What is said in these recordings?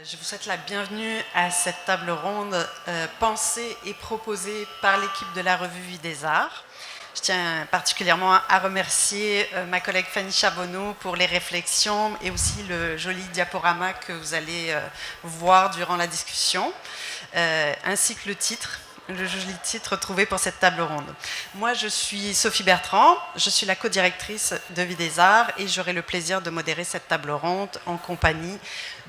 Je vous souhaite la bienvenue à cette table ronde pensée et proposée par l'équipe de la revue Vie des Arts. Je tiens particulièrement à remercier ma collègue Fanny Charbonneau pour les réflexions et aussi le joli diaporama que vous allez voir durant la discussion, ainsi que le joli titre trouvé pour cette table ronde. Moi, je suis Sophie Bertrand, je suis la co-directrice de Vie des Arts et j'aurai le plaisir de modérer cette table ronde en compagnie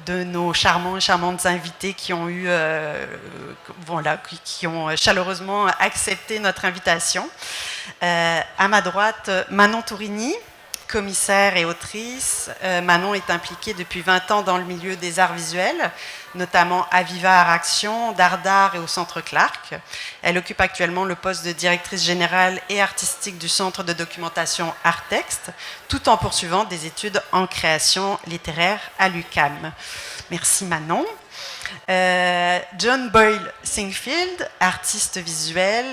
de nos charmants et charmantes invités qui ont qui ont chaleureusement accepté notre invitation. À ma droite, Manon Tourini, commissaire et autrice. Manon est impliquée depuis 20 ans dans le milieu des arts visuels, notamment à Viva Art Action, Dardar et au Centre Clark. Elle occupe actuellement le poste de directrice générale et artistique du Centre de documentation Artexte, tout en poursuivant des études en création littéraire à l'UQAM. Merci Manon. John Boyle Singfield, artiste visuel,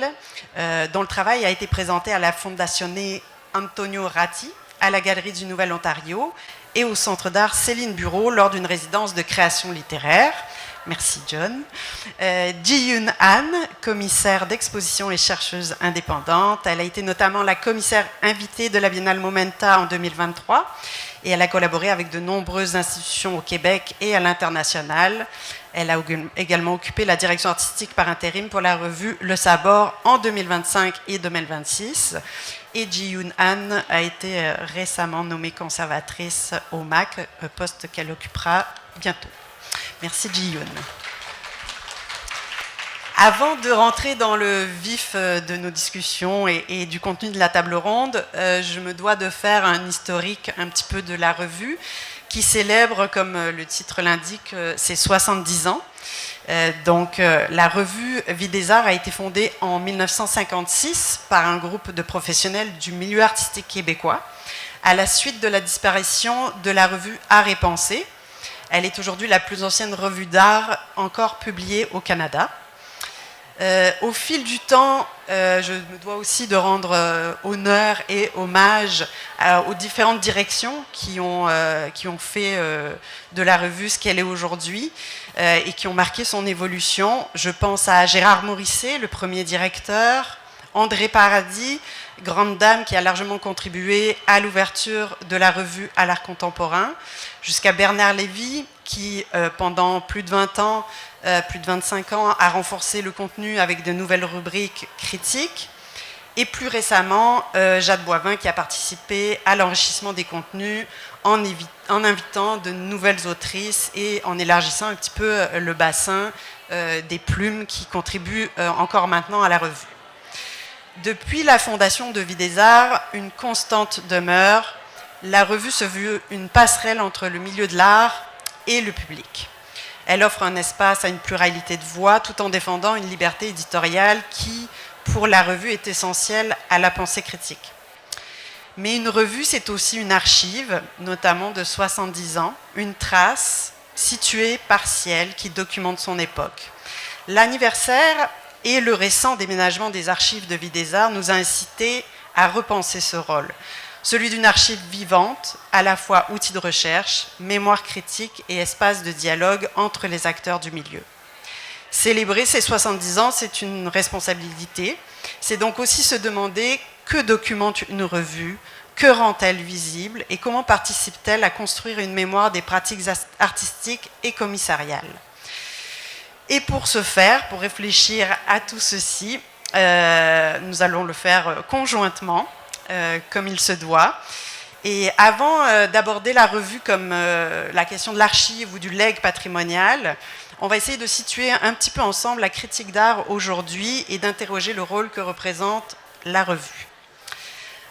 dont le travail a été présenté à la Fondazione Antonio Ratti, à la Galerie du Nouvel-Ontario et au Centre d'art Céline Bureau lors d'une résidence de création littéraire. Merci John. Ji-Yoon Han, commissaire d'exposition et chercheuse indépendante. Elle a été notamment la commissaire invitée de la Biennale Momenta en 2023 et elle a collaboré avec de nombreuses institutions au Québec et à l'international. Elle a également occupé la direction artistique par intérim pour la revue Le Sabor en 2025 et 2026. Et Ji-Yoon Han a été récemment nommée conservatrice au MAC, poste qu'elle occupera bientôt. Merci Ji-Yoon. Avant de rentrer dans le vif de nos discussions et du contenu de la table ronde, je me dois de faire un historique un petit peu de la revue qui célèbre, comme le titre l'indique, ses 70 ans. La revue Vie des Arts a été fondée en 1956 par un groupe de professionnels du milieu artistique québécois à la suite de la disparition de la revue Art et Pensée. Elle est aujourd'hui la plus ancienne revue d'art encore publiée au Canada. Au fil du temps, je me dois aussi de rendre honneur et hommage aux différentes directions qui ont fait de la revue ce qu'elle est aujourd'hui et qui ont marqué son évolution. Je pense à Gérard Morisset, le premier directeur, André Paradis, grande dame qui a largement contribué à l'ouverture de la revue à l'art contemporain, jusqu'à Bernard Lévy qui, pendant plus de 20 ans, plus de 25 ans, a renforcé le contenu avec de nouvelles rubriques critiques. Et plus récemment, Jade Boivin qui a participé à l'enrichissement des contenus en invitant de nouvelles autrices et en élargissant un petit peu le bassin des plumes qui contribuent encore maintenant à la revue. Depuis la fondation de Vie des Arts, une constante demeure. La revue se veut une passerelle entre le milieu de l'art et le public. Elle offre un espace à une pluralité de voix tout en défendant une liberté éditoriale qui, pour la revue, est essentielle à la pensée critique. Mais une revue, c'est aussi une archive, notamment de 70 ans, une trace située partielle qui documente son époque. L'anniversaire et le récent déménagement des archives de Vie des Arts nous a incité à repenser ce rôle. Celui d'une archive vivante, à la fois outil de recherche, mémoire critique et espace de dialogue entre les acteurs du milieu. Célébrer ces 70 ans, c'est une responsabilité. C'est donc aussi se demander que documente une revue, que rend-elle visible et comment participe-t-elle à construire une mémoire des pratiques artistiques et commissariales. Et pour ce faire, pour réfléchir à tout ceci, nous allons le faire conjointement, comme il se doit. Et avant d'aborder la revue comme la question de l'archive ou du legs patrimonial, on va essayer de situer un petit peu ensemble la critique d'art aujourd'hui et d'interroger le rôle que représente la revue.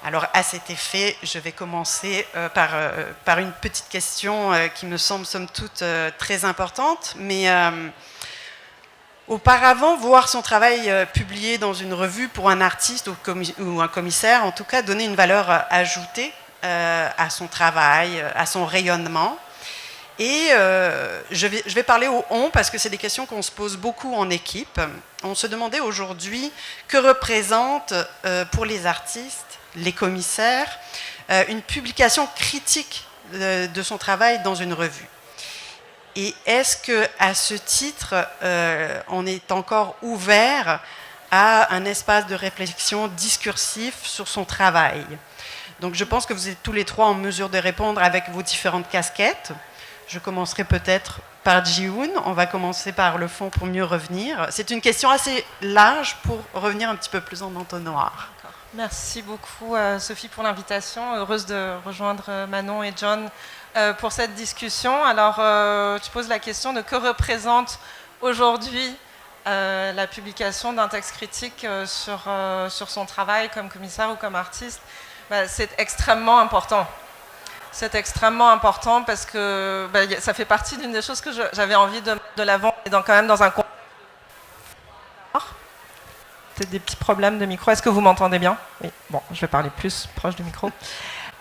Alors à cet effet, je vais commencer par une petite question qui me semble somme toute très importante, mais auparavant, voir son travail publié dans une revue pour un artiste ou un commissaire, en tout cas, donnait une valeur ajoutée à son travail, à son rayonnement. Et je vais parler au « on » parce que c'est des questions qu'on se pose beaucoup en équipe. On se demandait aujourd'hui que représente pour les artistes, les commissaires, une publication critique de son travail dans une revue. Et est-ce qu'à ce titre, on est encore ouvert à un espace de réflexion discursif sur son travail? Donc je pense que vous êtes tous les trois en mesure de répondre avec vos différentes casquettes. Je commencerai peut-être par Ji-Hoon. On va commencer par le fond pour mieux revenir. C'est une question assez large pour revenir un petit peu plus en entonnoir. Merci beaucoup Sophie pour l'invitation. Heureuse de rejoindre Manon et John pour cette discussion. Alors tu poses la question de que représente aujourd'hui la publication d'un texte critique sur son travail comme commissaire ou comme artiste. C'est extrêmement important. C'est extrêmement important parce que ça fait partie d'une des choses que j'avais envie de mettre de l'avant et quand même dans un contexte. Peut-être des petits problèmes de micro. Est-ce que vous m'entendez bien? Oui. Bon, je vais parler plus proche du micro.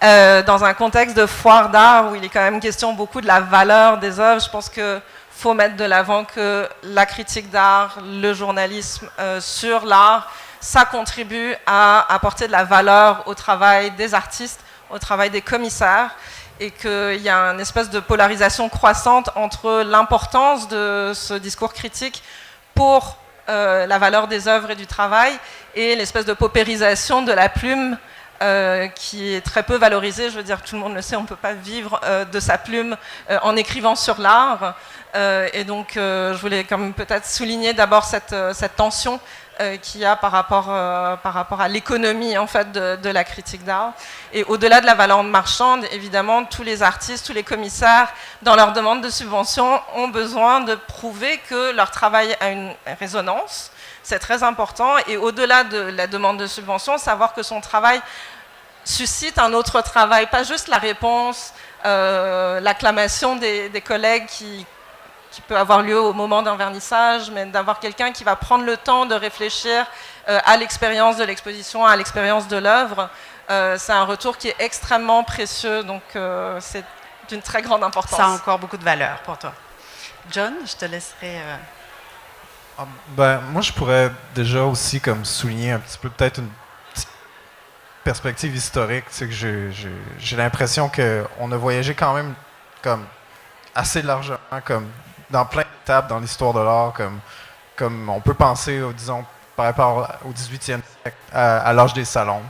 Dans un contexte de foire d'art où il est quand même question beaucoup de la valeur des œuvres, je pense qu'il faut mettre de l'avant que la critique d'art, le journalisme sur l'art, ça contribue à apporter de la valeur au travail des artistes, au travail des commissaires, et qu'il y a une espèce de polarisation croissante entre l'importance de ce discours critique pour la valeur des œuvres et du travail, et l'espèce de paupérisation de la plume qui est très peu valorisée. Je veux dire, tout le monde le sait, on ne peut pas vivre de sa plume en écrivant sur l'art. Et donc, je voulais quand même peut-être souligner d'abord cette tension qu'il y a par rapport à l'économie en fait, de la critique d'art. Et au-delà de la valeur marchande, évidemment, tous les artistes, tous les commissaires, dans leur demande de subvention, ont besoin de prouver que leur travail a une résonance. C'est très important. Et au-delà de la demande de subvention, savoir que son travail suscite un autre travail, pas juste la réponse, l'acclamation des collègues qui peut avoir lieu au moment d'un vernissage, mais d'avoir quelqu'un qui va prendre le temps de réfléchir à l'expérience de l'exposition, à l'expérience de l'œuvre. C'est un retour qui est extrêmement précieux, donc c'est d'une très grande importance. Ça a encore beaucoup de valeur pour toi. John, je te laisserai... moi, je pourrais déjà aussi comme souligner un petit peu peut-être une petite perspective historique. C'est que j'ai l'impression qu'on a voyagé quand même comme assez largement, comme dans plein d'étapes dans l'histoire de l'art, comme on peut penser, disons, par rapport au 18e siècle, à l'âge des salons,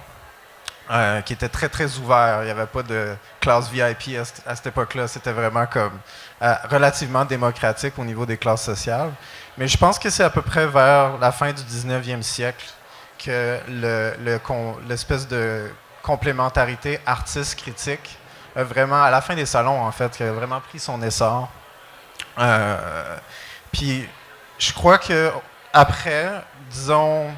qui était très, très ouvert. Il n'y avait pas de classe VIP à cette époque-là. C'était vraiment comme relativement démocratique au niveau des classes sociales. Mais je pense que c'est à peu près vers la fin du 19e siècle que l'espèce de complémentarité artiste-critique a vraiment, à la fin des salons, en fait, qui a vraiment pris son essor. Puis, je crois que après, disons,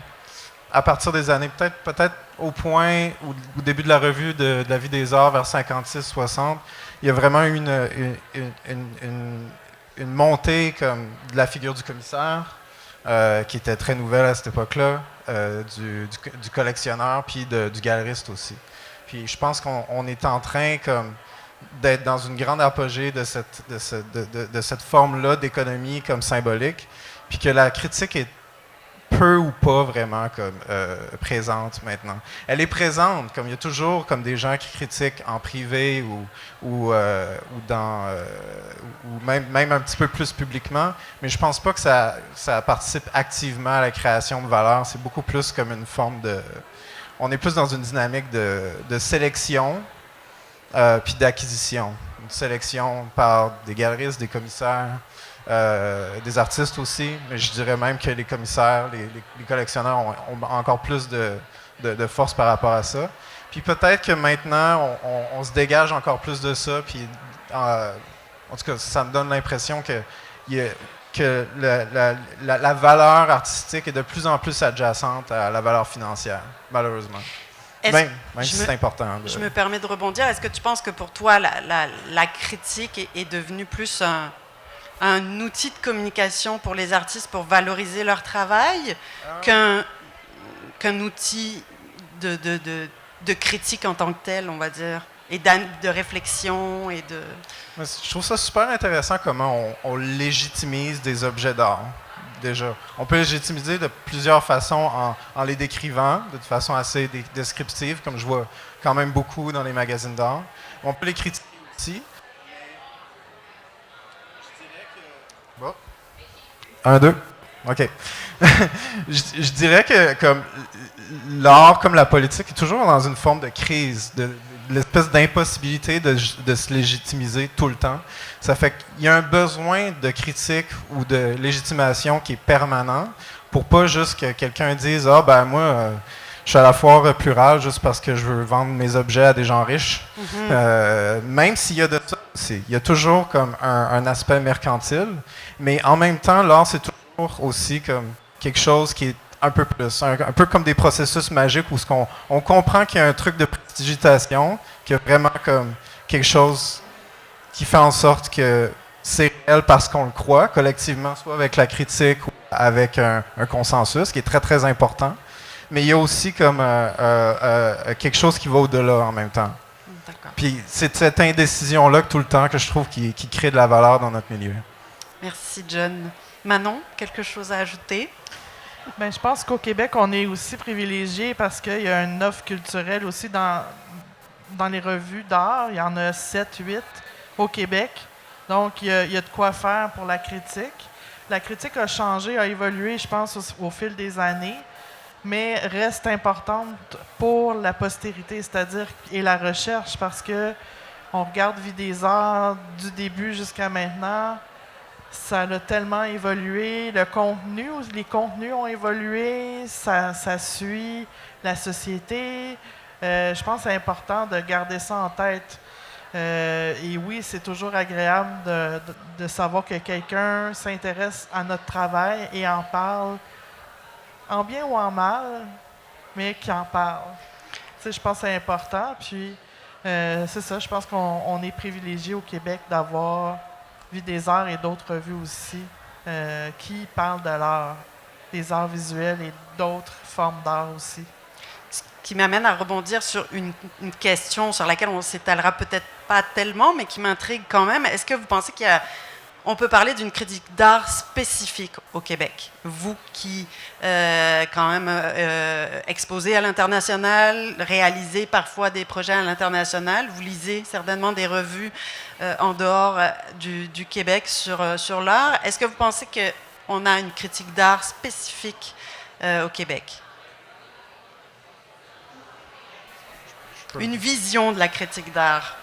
à partir des années, peut-être au point, au début de la revue de la vie des arts, vers 56-60, il y a vraiment eu une montée comme, de la figure du commissaire, qui était très nouvelle à cette époque-là, du collectionneur, puis du galeriste aussi. Puis je pense qu'on est en train comme d'être dans une grande apogée de cette forme-là d'économie comme symbolique, puis que la critique est peu ou pas vraiment comme présente maintenant. Elle est présente, comme il y a toujours comme des gens qui critiquent en privé ou même un petit peu plus publiquement, mais je pense pas que ça participe activement à la création de valeur. C'est beaucoup plus comme une forme de... On est plus dans une dynamique de sélection puis d'acquisition. Une sélection par des galeristes, des commissaires, des artistes aussi, mais je dirais même que les commissaires, les collectionneurs ont encore plus de force par rapport à ça. Puis peut-être que maintenant, on se dégage encore plus de ça, puis en tout cas, ça me donne l'impression que la valeur artistique est de plus en plus adjacente à la valeur financière, malheureusement. Même si c'est important. Je me permets de rebondir. Est-ce que tu penses que pour toi, la critique est devenue plus un outil de communication pour les artistes pour valoriser leur travail qu'un outil de critique en tant que tel, on va dire, et de réflexion et de... Je trouve ça super intéressant comment on légitimise des objets d'art. Déjà, on peut légitimiser de plusieurs façons en les décrivant de façon assez descriptive, comme je vois quand même beaucoup dans les magazines d'art. On peut les critiquer aussi. Je dirais Bon. 1, 2. OK. Je dirais que comme l'art, comme la politique, est toujours dans une forme de crise, de l'espèce d'impossibilité de se légitimiser tout le temps. Ça fait qu'il y a un besoin de critique ou de légitimation qui est permanent pour pas juste que quelqu'un dise « Ah, ben moi, je suis à la foire plurale juste parce que je veux vendre mes objets à des gens riches. Même s'il y a de ça, il y a toujours comme un aspect mercantile, mais en même temps, l'art, c'est toujours aussi comme quelque chose qui est un peu plus, un peu comme des processus magiques où on comprend qu'il y a un truc de prestigitation, qu'il y a vraiment comme quelque chose qui fait en sorte que c'est réel parce qu'on le croit collectivement, soit avec la critique ou avec un consensus, qui est très, très important. Mais il y a aussi comme quelque chose qui va au-delà en même temps. Puis c'est cette indécision-là que tout le temps que je trouve qui crée de la valeur dans notre milieu. Merci, John. Manon, quelque chose à ajouter? Ben, je pense qu'au Québec, on est aussi privilégié parce qu'il y a une offre culturelle aussi dans les revues d'art. Il y en a 7, 8 au Québec. Donc, il y a de quoi faire pour la critique. La critique a changé, a évolué, je pense, au fil des années, mais reste importante pour la postérité, c'est-à-dire et la recherche, parce que on regarde Vie des arts du début jusqu'à maintenant. Ça a tellement évolué, les contenus ont évolué, ça suit la société. Je pense que c'est important de garder ça en tête. Et oui, c'est toujours agréable de savoir que quelqu'un s'intéresse à notre travail et en parle, en bien ou en mal, mais qui en parle. Tu sais, je pense que c'est important. Puis, c'est ça, je pense qu'on est privilégié au Québec d'avoir Vie des arts et d'autres revues aussi qui parlent de l'art, des arts visuels et d'autres formes d'art aussi. Ce qui m'amène à rebondir sur une question sur laquelle on s'étalera peut-être pas tellement, mais qui m'intrigue quand même. Est-ce que vous pensez on peut parler d'une critique d'art spécifique au Québec? Vous qui, quand même, exposez à l'international, réalisez parfois des projets à l'international, vous lisez certainement des revues en dehors du Québec sur l'art. Est-ce que vous pensez qu'on a une critique d'art spécifique au Québec? Une vision de la critique d'art?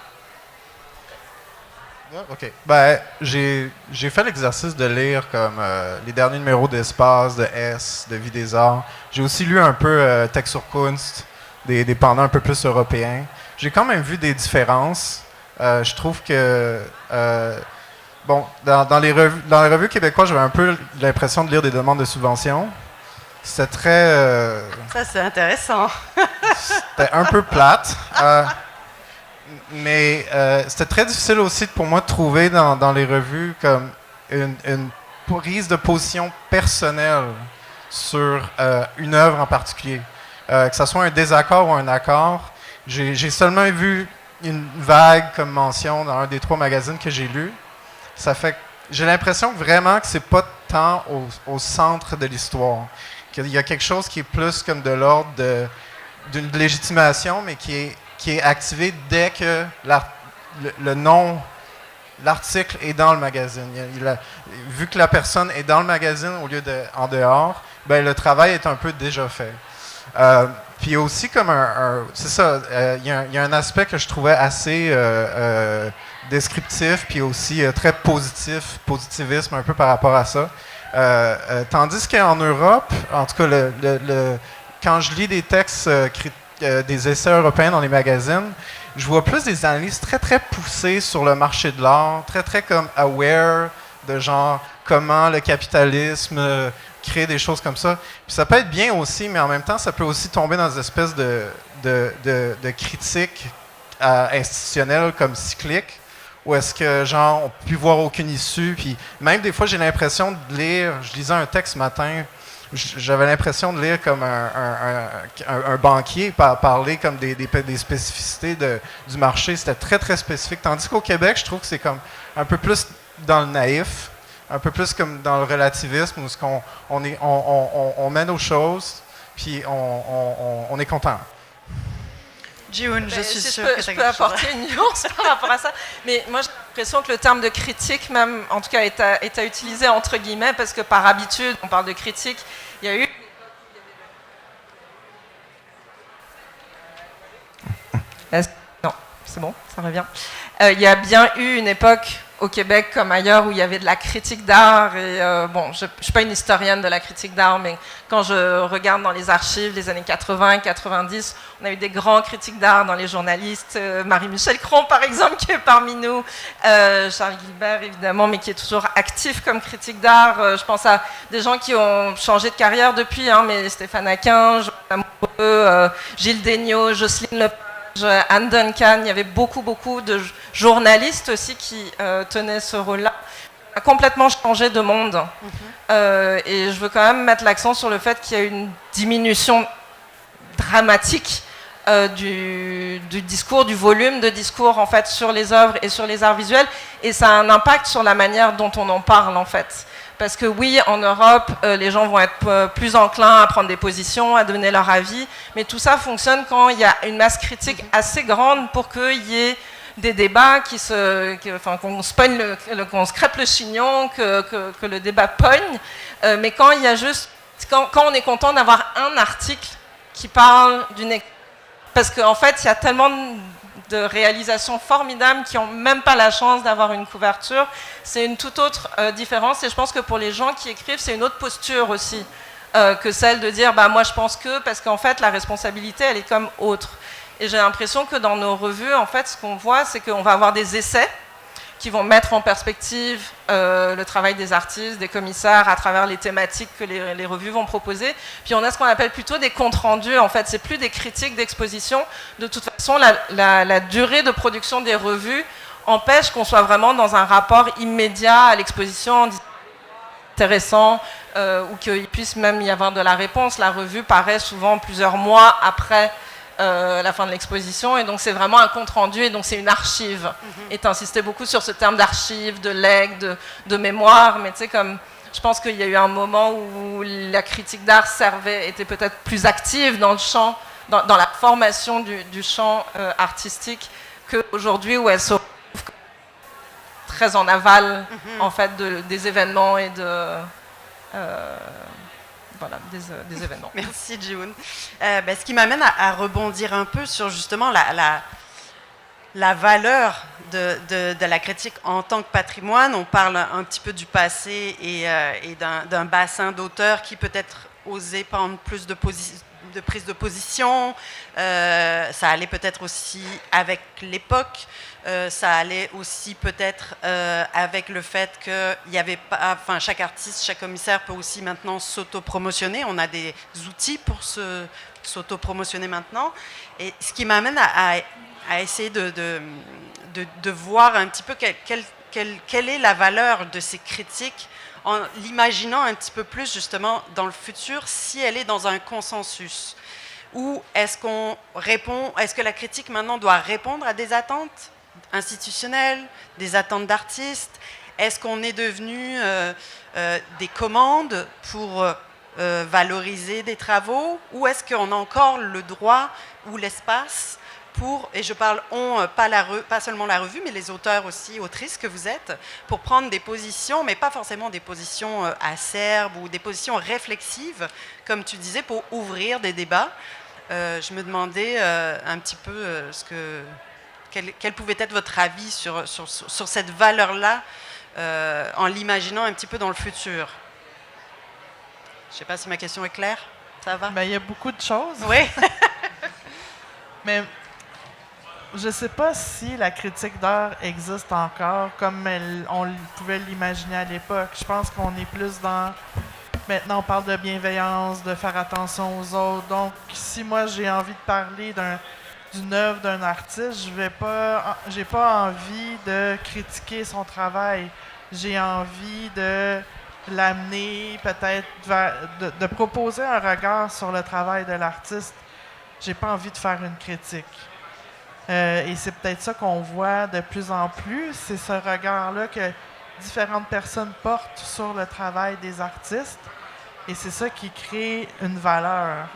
OK. Ben, j'ai fait l'exercice de lire comme les derniers numéros d'Espace, de S, de Vie des arts. J'ai aussi lu un peu Texte sur Kunst, des pendants un peu plus européens. J'ai quand même vu des différences. Je trouve que, bon, dans les revues québécoises, j'avais un peu l'impression de lire des demandes de subventions. C'était très... Ça, c'est intéressant. C'était un peu plate. Mais c'était très difficile aussi pour moi de trouver dans les revues comme une prise de position personnelle sur une œuvre en particulier. Que ce soit un désaccord ou un accord. J'ai seulement vu une vague comme mention dans un des 3 magazines que j'ai lus. Ça fait que j'ai l'impression vraiment que c'est pas tant au centre de l'histoire. Qu'il y a quelque chose qui est plus comme de l'ordre d'une légitimation, mais qui est activé dès que l'article est dans le magazine. Vu que la personne est dans le magazine au lieu en dehors, ben, le travail est un peu déjà fait. Puis aussi comme c'est ça, il y a un aspect que je trouvais assez descriptif, puis aussi très positivisme un peu par rapport à ça. Tandis qu'en Europe, en tout cas, quand je lis des textes des essais européens dans les magazines, je vois plus des analyses très, très poussées sur le marché de l'art, très, très comme aware de genre comment le capitalisme crée des choses comme ça. Puis ça peut être bien aussi, mais en même temps, ça peut aussi tomber dans des espèces de critiques institutionnelles comme cycliques, où est-ce que, genre, on ne peut plus voir aucune issue. Puis même des fois, j'ai l'impression de lire, je lisais un texte ce matin, j'avais l'impression de lire comme un banquier parler comme des spécificités du marché. C'était très, très spécifique. Tandis qu'au Québec, je trouve que c'est comme un peu plus dans le naïf, un peu plus comme dans le relativisme, où on met nos choses, puis on est content. Ji-Hoon, je suis si sûre que je tu peux apporter une nuance par rapport à ça. Mais moi, j'ai l'impression que le terme de critique, même, en tout cas, est à utiliser entre guillemets, parce que par habitude, on parle de critique. Il y a eu... Non, c'est bon, ça revient. Il y a bien eu une époque au Québec comme ailleurs où il y avait de la critique d'art. Et bon, je ne suis pas une historienne de la critique d'art, mais quand je regarde dans les archives des années 80, 90, on a eu des grands critiques d'art dans les journalistes. Marie-Michel Cron, par exemple, qui est parmi nous. Charles Guilbert, évidemment, mais qui est toujours actif comme critique d'art. Je pense à des gens qui ont changé de carrière depuis, hein, mais Stéphane Aquin, Joël Amoureux, Gilles Degnaud, Jocelyne Lepage, Anne Duncan, il y avait beaucoup de journalistes aussi qui tenaient ce rôle-là. On a complètement changé de monde. Et je veux quand même mettre l'accent sur le fait qu'il y a une diminution dramatique du discours, du volume de discours en fait sur les œuvres et sur les arts visuels. Et ça a un impact sur la manière dont on en parle en fait. Parce que oui, en Europe, les gens vont être plus enclins à prendre des positions, à donner leur avis, mais tout ça fonctionne quand il y a une masse critique assez grande pour qu'il y ait des débats qu'on se crêpe le chignon, que le débat pogne. Mais quand il y a juste, quand on est content d'avoir un article qui parle d'une... Parce qu'en fait, il y a tellement de réalisations formidables qui n'ont même pas la chance d'avoir une couverture. C'est une toute autre différence. Et je pense que pour les gens qui écrivent, c'est une autre posture aussi que celle de dire bah, « moi je pense que… » parce qu'en fait, la responsabilité, elle est comme autre. Et j'ai l'impression que dans nos revues, en fait, ce qu'on voit, c'est qu'on va avoir des essais qui vont mettre en perspective le travail des artistes, des commissaires, à travers les thématiques que les revues vont proposer. Puis on a ce qu'on appelle plutôt des comptes rendus. En fait, c'est plus des critiques d'exposition. De toute façon, la durée de production des revues empêche qu'on soit vraiment dans un rapport immédiat à l'exposition, intéressant, ou qu'il puisse même y avoir de la réponse. La revue paraît souvent plusieurs mois après la fin de l'exposition, et donc c'est vraiment un compte rendu, et donc c'est une archive. Et tu insistais beaucoup sur ce terme d'archive, de legs, de mémoire, mais tu sais, comme je pense qu'il y a eu un moment où la critique d'art était peut-être plus active dans le champ, dans la formation du champ artistique, qu'aujourd'hui où elle se retrouve très en aval en fait des événements et voilà, des événements. Merci, Ji-Hoon. Ce qui m'amène à rebondir un peu sur justement la valeur de la critique en tant que patrimoine. On parle un petit peu du passé et d'un bassin d'auteurs qui peut-être osait prendre plus de prise de position. Ça allait peut-être aussi avec l'époque. Ça allait aussi peut-être avec le fait qu'il y avait pas, enfin chaque artiste, chaque commissaire peut aussi maintenant s'auto-promotionner. On a des outils pour s'auto-promotionner maintenant. Et ce qui m'amène à essayer de voir un petit peu quelle est la valeur de ces critiques en l'imaginant un petit peu plus justement dans le futur, si elle est dans un consensus. Ou est-ce que la critique maintenant doit répondre à des attentes institutionnelles, des attentes d'artistes? Est-ce qu'on est devenu des commandes pour valoriser des travaux? Ou est-ce qu'on a encore le droit ou l'espace pour, et je parle pas seulement la revue, mais les auteurs aussi, autrices que vous êtes, pour prendre des positions, mais pas forcément des positions acerbes ou des positions réflexives, comme tu disais, pour ouvrir des débats. Je me demandais un petit peu quel pouvait être votre avis sur cette valeur-là, en l'imaginant un petit peu dans le futur. Je ne sais pas si ma question est claire. Ça va? Ben, il y a beaucoup de choses. Oui. Mais je ne sais pas si la critique d'art existe encore comme on pouvait l'imaginer à l'époque. Je pense qu'on est plus dans... Maintenant, on parle de bienveillance, de faire attention aux autres. Donc, si moi, j'ai envie de parler d'une œuvre d'un artiste, j'ai pas envie de critiquer son travail. J'ai envie de l'amener peut-être de proposer un regard sur le travail de l'artiste. J'ai pas envie de faire une critique. Et c'est peut-être ça qu'on voit de plus en plus, c'est ce regard-là que différentes personnes portent sur le travail des artistes. Et c'est ça qui crée une valeur.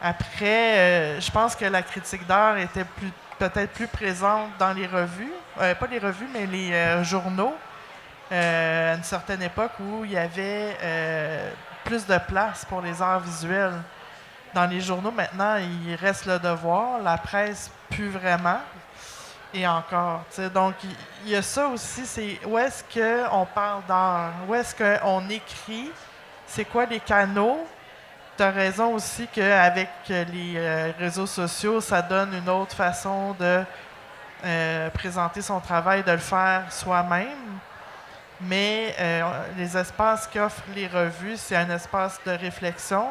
Après, je pense que la critique d'art était peut-être plus présente dans les revues, pas les revues, mais les journaux, à une certaine époque où il y avait plus de place pour les arts visuels. Dans les journaux, maintenant, il reste le devoir, la presse, plus vraiment. Et encore, tu sais, donc il y a ça aussi, c'est où est-ce qu'on parle d'art, où est-ce qu'on écrit, c'est quoi les canaux. Tu as raison aussi qu'avec les réseaux sociaux, ça donne une autre façon de présenter son travail, de le faire soi-même. Mais les espaces qu'offrent les revues, c'est un espace de réflexion.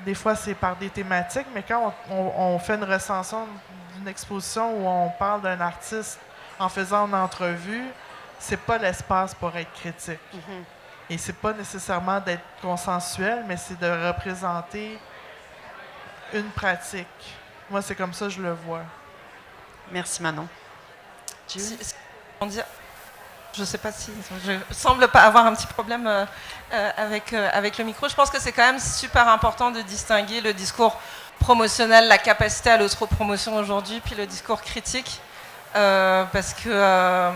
Des fois, c'est par des thématiques, mais quand on fait une recension d'une exposition où on parle d'un artiste en faisant une entrevue, c'est pas l'espace pour être critique. Et c'est pas nécessairement d'être consensuel, mais c'est de représenter une pratique. Moi, c'est comme ça que je le vois. Merci Manon. Je ne sais pas si... Je semble pas avoir un petit problème avec le micro. Je pense que c'est quand même super important de distinguer le discours promotionnel, la capacité à l'autopromotion aujourd'hui, puis le discours critique. Parce que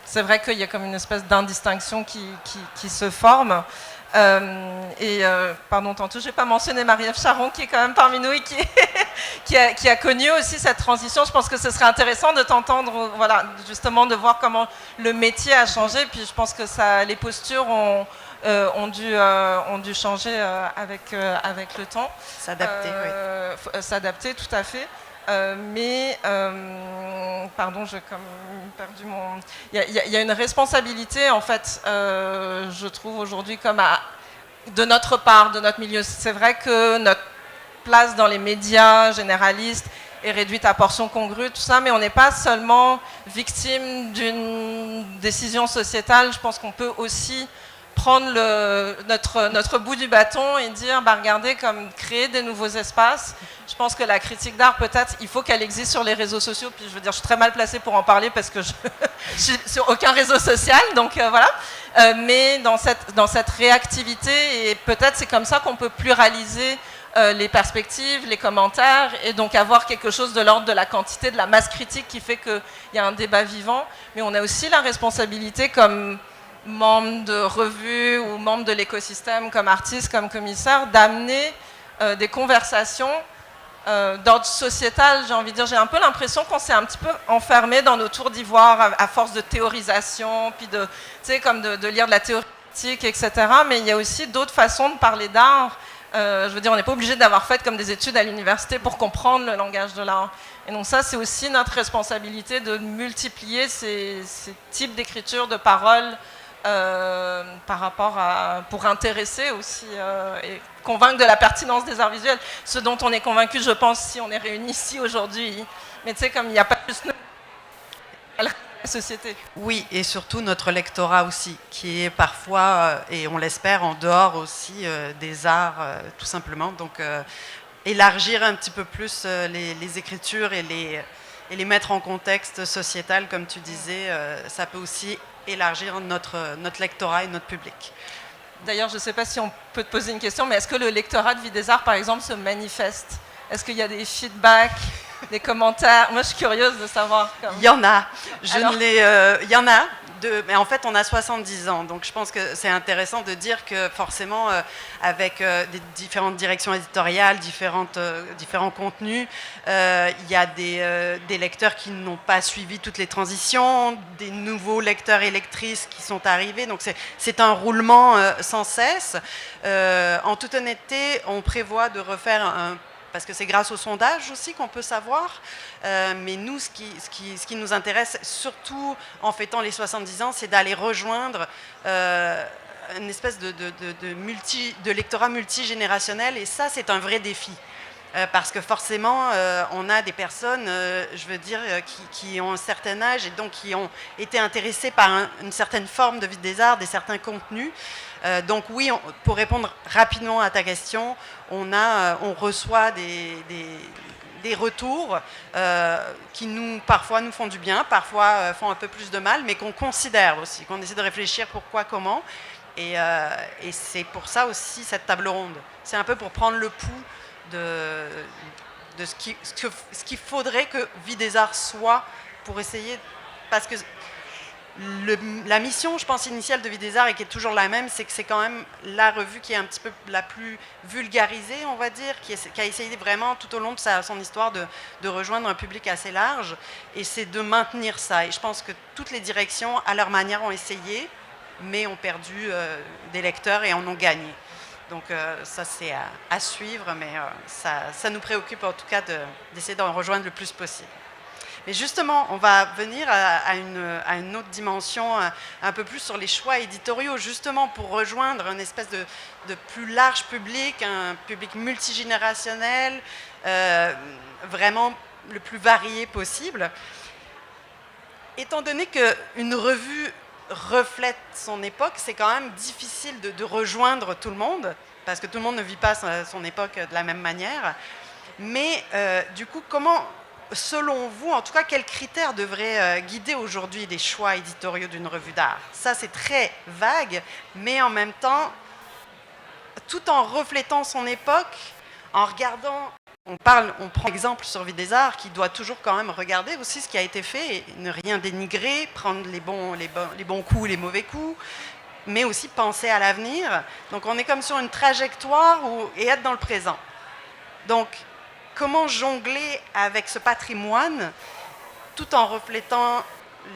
c'est vrai qu'il y a comme une espèce d'indistinction qui se forme. Pardon, tantôt, je n'ai pas mentionné Marie-Ève Charon, qui est quand même parmi nous et qui a connu aussi cette transition. Je pense que ce serait intéressant de t'entendre, voilà, justement, de voir comment le métier a changé. Puis je pense que les postures ont dû changer avec le temps. S'adapter, oui. S'adapter, tout à fait. Pardon, j'ai comme perdu mon... Il y a une responsabilité, en fait, je trouve aujourd'hui, de notre part, de notre milieu. C'est vrai que notre place dans les médias généralistes est réduite à portions congrues, tout ça, mais on n'est pas seulement victime d'une décision sociétale. Je pense qu'on peut aussi prendre notre bout du bâton et dire, regardez, comme créer des nouveaux espaces. Je pense que la critique d'art, peut-être, il faut qu'elle existe sur les réseaux sociaux. Puis je veux dire, je suis très mal placée pour en parler parce que je suis sur aucun réseau social, donc voilà. Mais dans cette réactivité, et peut-être c'est comme ça qu'on peut pluraliser les perspectives, les commentaires, et donc avoir quelque chose de l'ordre de la quantité, de la masse critique qui fait qu'il y a un débat vivant. Mais on a aussi la responsabilité comme membre de revue ou membre de l'écosystème, comme artiste, comme commissaire, d'amener des conversations d'ordre sociétal, j'ai envie de dire. J'ai un peu l'impression qu'on s'est un petit peu enfermé dans nos tours d'ivoire à force de théorisation, puis de lire de la théorie critique, etc. Mais il y a aussi d'autres façons de parler d'art. Je veux dire, on n'est pas obligé d'avoir fait comme des études à l'université pour comprendre le langage de l'art. Et donc ça, c'est aussi notre responsabilité de multiplier ces types d'écriture, de paroles, par rapport pour intéresser aussi et convaincre de la pertinence des arts visuels, ce dont on est convaincu, je pense, si on est réunis ici aujourd'hui. Mais tu sais, comme il n'y a pas juste la société. Oui, et surtout notre lectorat aussi, qui est parfois, et on l'espère, en dehors aussi des arts, tout simplement. Donc, élargir un petit peu plus les écritures et les mettre en contexte sociétal, comme tu disais, ça peut aussi élargir notre lectorat et notre public. D'ailleurs, je ne sais pas si on peut te poser une question, mais est-ce que le lectorat de Vie des Arts, par exemple, se manifeste? Est-ce qu'il y a des feedbacks, des commentaires? Moi, je suis curieuse de savoir. Il y en a. Il y en a. Mais en fait, on a 70 ans, donc je pense que c'est intéressant de dire que forcément, avec des différentes directions éditoriales, différents contenus, il y a des lecteurs qui n'ont pas suivi toutes les transitions, des nouveaux lecteurs et lectrices qui sont arrivés, donc c'est un roulement sans cesse. En toute honnêteté, on prévoit de refaire parce que c'est grâce au sondage aussi qu'on peut savoir. Mais nous, ce qui nous intéresse, surtout en fêtant les 70 ans, c'est d'aller rejoindre une espèce de lectorat multigénérationnel. Et ça, c'est un vrai défi. Parce que forcément, on a des personnes, je veux dire, qui ont un certain âge et donc qui ont été intéressées par une certaine forme de Vie des Arts, des certains contenus. Donc oui, pour répondre rapidement à ta question, on reçoit des retours qui parfois nous font du bien, parfois font un peu plus de mal, mais qu'on considère aussi, qu'on essaie de réfléchir pourquoi, comment. Et c'est pour ça aussi cette table ronde. C'est un peu pour prendre le pouls de ce qu'il faudrait que Vie des Arts soit pour essayer, parce que la mission, je pense, initiale de Vie des Arts, et qui est toujours la même, c'est que c'est quand même la revue qui est un petit peu la plus vulgarisée, on va dire, qui a essayé vraiment tout au long de son histoire de rejoindre un public assez large, et c'est de maintenir ça. Et je pense que toutes les directions, à leur manière, ont essayé, mais ont perdu des lecteurs et en ont gagné. Donc ça, c'est à suivre, mais ça nous préoccupe en tout cas d'essayer d'en rejoindre le plus possible. Mais justement, on va venir à une autre dimension, un peu plus sur les choix éditoriaux, justement pour rejoindre une espèce de plus large public, un public multigénérationnel, vraiment le plus varié possible. Étant donné qu'une revue reflète son époque, c'est quand même difficile de rejoindre tout le monde, parce que tout le monde ne vit pas son époque de la même manière. Mais du coup, comment, selon vous, en tout cas, quels critères devraient guider aujourd'hui les choix éditoriaux d'une revue d'art? Ça, c'est très vague, mais en même temps, tout en reflétant son époque, en regardant... On prend exemple sur Vie des Arts, qui doit toujours quand même regarder aussi ce qui a été fait, et ne rien dénigrer, prendre les bons coups, les mauvais coups, mais aussi penser à l'avenir. Donc on est comme sur une trajectoire et être dans le présent. Donc comment jongler avec ce patrimoine tout en reflétant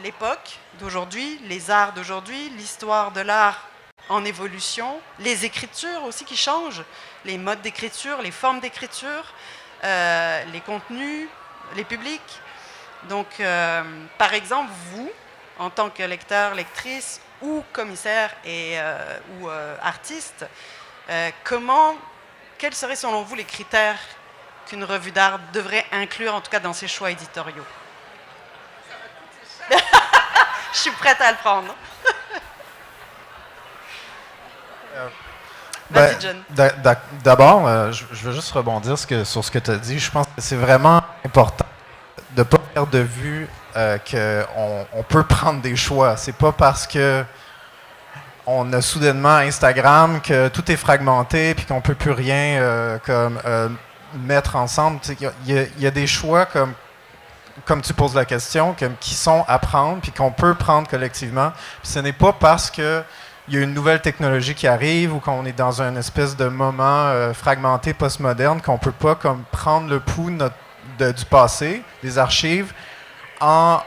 l'époque d'aujourd'hui, les arts d'aujourd'hui, l'histoire de l'art en évolution, les écritures aussi qui changent, les modes d'écriture, les formes d'écriture, les contenus, les publics. Donc, par exemple, vous, en tant que lecteur, lectrice ou commissaire ou artiste, quels seraient selon vous les critères qu'une revue d'art devrait inclure, en tout cas dans ses choix éditoriaux? Je suis prête à le prendre. Vas-y, John. D'abord, je veux juste rebondir sur ce que tu as dit. Je pense que c'est vraiment important de ne pas perdre de vue qu'on peut prendre des choix. C'est pas parce que on a soudainement Instagram que tout est fragmenté et qu'on ne peut plus rien mettre ensemble. Il y a des choix comme tu poses la question, qui sont à prendre puis qu'on peut prendre collectivement. Puis ce n'est pas parce que il y a une nouvelle technologie qui arrive ou qu'on est dans un espèce de moment fragmenté postmoderne qu'on ne peut pas prendre le pouls du passé, des archives, en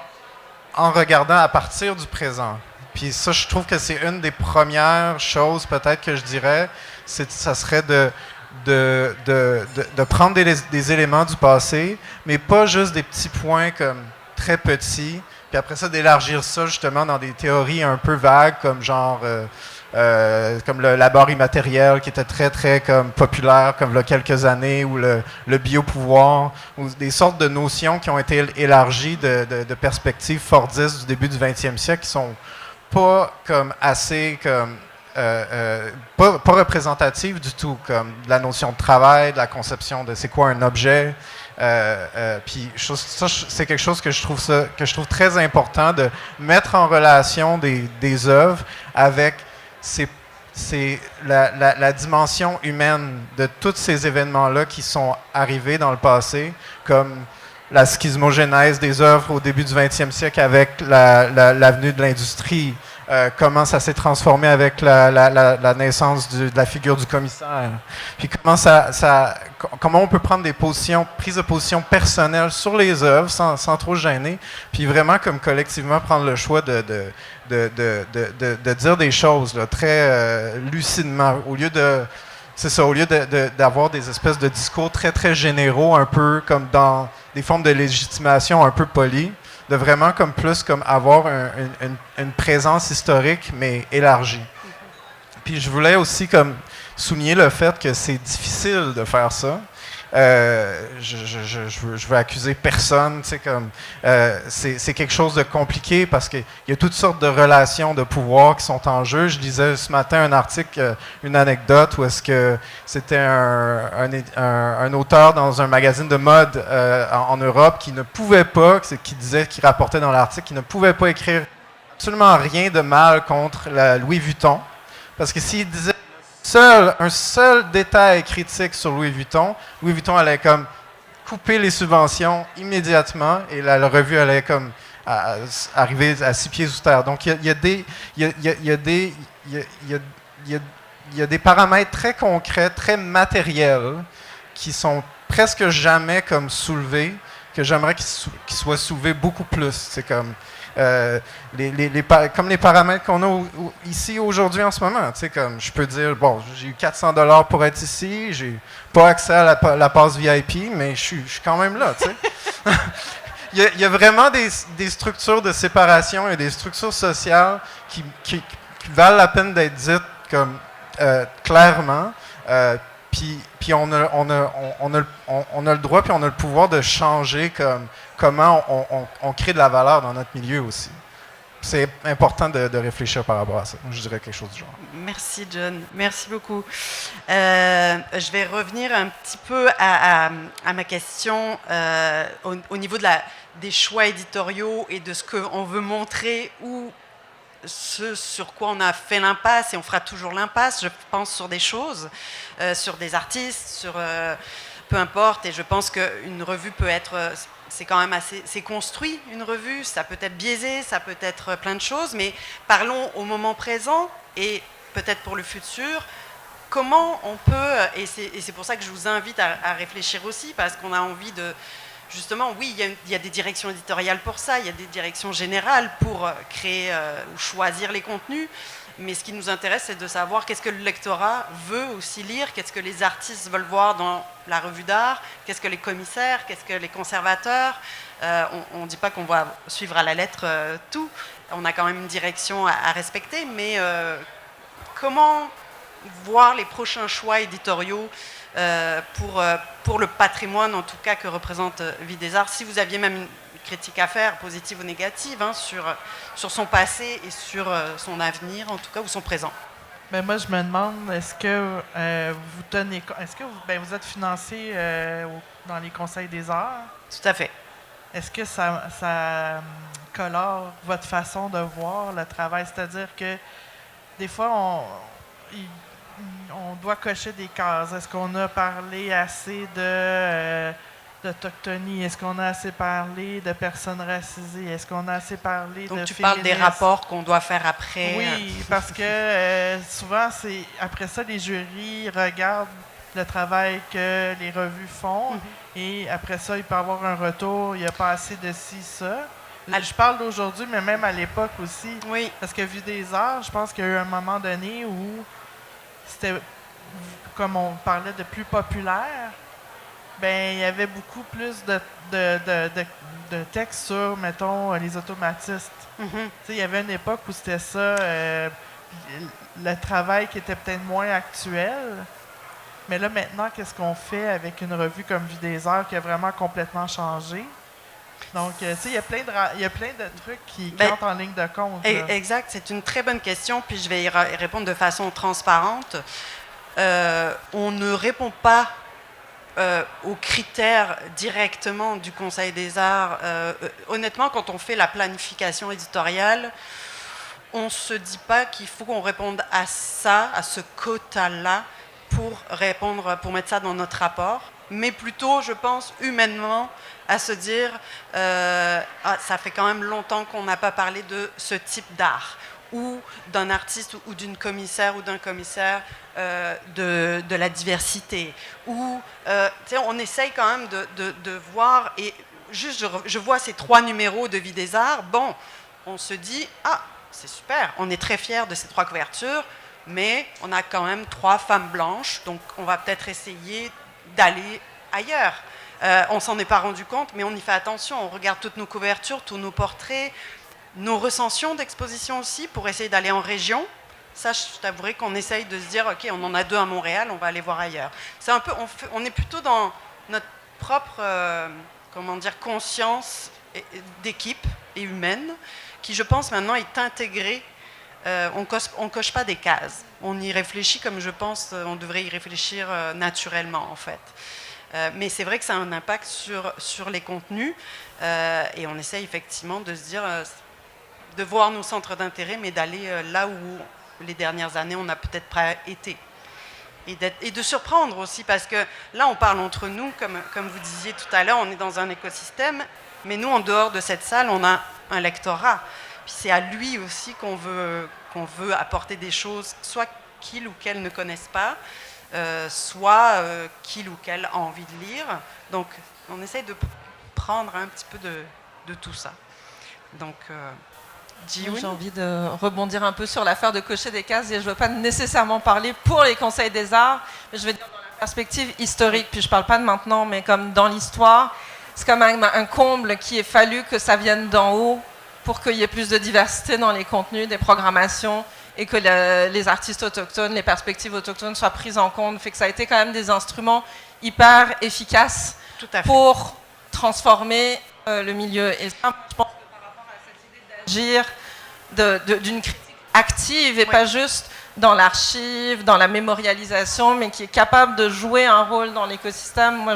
regardant à partir du présent. Puis ça, je trouve que c'est une des premières choses peut-être que je dirais, ça serait de prendre des éléments du passé, mais pas juste des petits points comme très petits, puis après ça, d'élargir ça justement dans des théories un peu vagues, comme genre comme le labeur immatériel qui était très, très populaire comme il y a quelques années, ou le biopouvoir, ou des sortes de notions qui ont été élargies de perspectives fordistes du début du 20e siècle qui sont pas assez pas représentatives du tout, comme la notion de travail, de la conception de c'est quoi un objet. Puis ça, c'est quelque chose que je trouve très important, de mettre en relation des œuvres avec la dimension humaine de tous ces événements-là qui sont arrivés dans le passé, comme la schizmogénèse des œuvres au début du 20e siècle avec l'avenue de l'industrie, comment ça s'est transformé avec la naissance de la figure du commissaire. Puis comment on peut prendre des prises de position personnelles sur les œuvres sans trop gêner, puis vraiment comme collectivement prendre le choix de dire des choses là, très lucidement, au lieu d'avoir des espèces de discours très, très généraux, un peu comme dans des formes de légitimation un peu polies, de vraiment avoir une présence historique, mais élargie. Puis je voulais aussi souligner le fait que c'est difficile de faire ça. Je veux accuser personne, c'est quelque chose de compliqué parce qu'il y a toutes sortes de relations de pouvoir qui sont en jeu. Je lisais ce matin un article, une anecdote où est-ce que c'était un auteur dans un magazine de mode en Europe qui ne pouvait pas, qui rapportait dans l'article, qui ne pouvait pas écrire absolument rien de mal contre Louis Vuitton, parce que s'il disait un seul détail critique sur Louis Vuitton, Louis Vuitton allait comme couper les subventions immédiatement et la revue allait comme arriver à 6 pieds sous terre. Donc, il y a des paramètres très concrets, très matériels, qui sont presque jamais comme soulevés, que j'aimerais qu'ils soient soulevés beaucoup plus. C'est comme comme les paramètres qu'on a ici aujourd'hui en ce moment. Tu sais, comme je peux dire, bon, j'ai eu 400$ pour être ici, j'ai pas accès à la passe VIP, mais je suis quand même là. Tu sais. Il y a vraiment des structures de séparation et des structures sociales qui valent la peine d'être dites comme clairement. Puis on a le droit puis on a le pouvoir de changer comment on crée de la valeur dans notre milieu aussi. C'est important de réfléchir par rapport à ça. Je dirais quelque chose du genre. Merci John, merci beaucoup. Je vais revenir un petit peu à ma question au niveau des choix éditoriaux et de ce qu'on veut montrer ou ce sur quoi on a fait l'impasse et on fera toujours l'impasse, je pense, sur des choses, sur des artistes, sur peu importe. Et je pense qu'une revue peut être, c'est quand même assez, c'est construit une revue, ça peut être biaisé, ça peut être plein de choses, mais parlons au moment présent et peut-être pour le futur. Comment on peut, et c'est pour ça que je vous invite à réfléchir aussi, parce qu'on a envie de... Justement, oui, il y a des directions éditoriales pour ça, il y a des directions générales pour créer ou choisir les contenus, mais ce qui nous intéresse, c'est de savoir qu'est-ce que le lectorat veut aussi lire, qu'est-ce que les artistes veulent voir dans la revue d'art, qu'est-ce que les commissaires, qu'est-ce que les conservateurs. On ne dit pas qu'on va suivre à la lettre tout, on a quand même une direction à respecter, mais comment voir les prochains choix éditoriaux pour le patrimoine, en tout cas, que représente Vie des Arts. Si vous aviez même une critique à faire, positive ou négative, hein, sur son passé et sur son avenir, en tout cas, ou son présent. Ben moi, je me demande, est-ce que vous tenez... Est-ce que vous êtes financé dans les conseils des arts? Tout à fait. Est-ce que ça colore votre façon de voir le travail? C'est-à-dire que des fois, on doit cocher des cases. Est-ce qu'on a parlé assez d'autochtonie? Est-ce qu'on a assez parlé de personnes racisées? Est-ce qu'on a assez parlé Donc de tu parles des rapports qu'on doit faire après? Oui, parce que souvent, après ça, les jurys regardent le travail que les revues font et après ça, il peut y avoir un retour. Il n'y a pas assez de ci, ça. Je parle d'aujourd'hui, mais même à l'époque aussi. Oui. Parce que Vie des Arts, je pense qu'il y a eu un moment donné où c'était, comme on parlait de plus populaire, ben il y avait beaucoup plus de textes sur, mettons, les automatistes. Il y avait une époque où c'était ça, le travail qui était peut-être moins actuel. Mais là, maintenant, qu'est-ce qu'on fait avec une revue comme Vie des Arts qui a vraiment complètement changé? Donc, il y a plein de trucs qui entrent en ligne de compte. Exact, c'est une très bonne question, puis je vais y répondre de façon transparente. On ne répond pas aux critères directement du Conseil des arts. Honnêtement, quand on fait la planification éditoriale, on ne se dit pas qu'il faut qu'on réponde à ça, à ce quota-là, pour mettre ça dans notre rapport, mais plutôt, je pense, humainement, à se dire ça fait quand même longtemps qu'on n'a pas parlé de ce type d'art, ou d'un artiste ou d'une commissaire ou d'un commissaire de la diversité, ou on essaye quand même de voir, et juste je vois ces 3 numéros de Vie des Arts, bon, on se dit, c'est super, on est très fiers de ces 3 couvertures, mais on a quand même 3 femmes blanches, donc on va peut-être essayer d'aller ailleurs. On s'en est pas rendu compte, mais on y fait attention. On regarde toutes nos couvertures, tous nos portraits, nos recensions d'exposition aussi, pour essayer d'aller en région. Ça, je t'avouerai qu'on essaye de se dire, OK, on en a 2 à Montréal, on va aller voir ailleurs. C'est un peu, on est plutôt dans notre propre conscience d'équipe et humaine, qui, je pense, maintenant est intégrée. On coche pas des cases. On y réfléchit comme je pense on devrait y réfléchir naturellement, en fait. Mais c'est vrai que ça a un impact sur les contenus et on essaie effectivement de se dire, de voir nos centres d'intérêt, mais d'aller là où les dernières années on n'a peut-être pas été. et de surprendre aussi, parce que là, on parle entre nous, comme vous disiez tout à l'heure, on est dans un écosystème, mais nous, en dehors de cette salle, on a un lectorat. Puis c'est à lui aussi qu'on veut apporter des choses, soit qu'il ou qu'elle ne connaissent pas, soit qu'il ou qu'elle a envie de lire. Donc, on essaye de prendre un petit peu de tout ça. Donc, j'ai envie de rebondir un peu sur l'affaire de cocher des cases, et je ne veux pas nécessairement parler pour les conseils des arts, mais je vais dire dans la perspective historique, puis je ne parle pas de maintenant, mais comme dans l'histoire, c'est quand même un comble qu'il ait fallu que ça vienne d'en haut pour qu'il y ait plus de diversité dans les contenus, des programmations, et que les artistes autochtones, les perspectives autochtones soient prises en compte. Fait que ça a été quand même des instruments hyper efficaces pour transformer le milieu. Et ça, je pense que par rapport à cette idée d'agir d'une critique active et pas juste dans l'archive, dans la mémorialisation, mais qui est capable de jouer un rôle dans l'écosystème, moi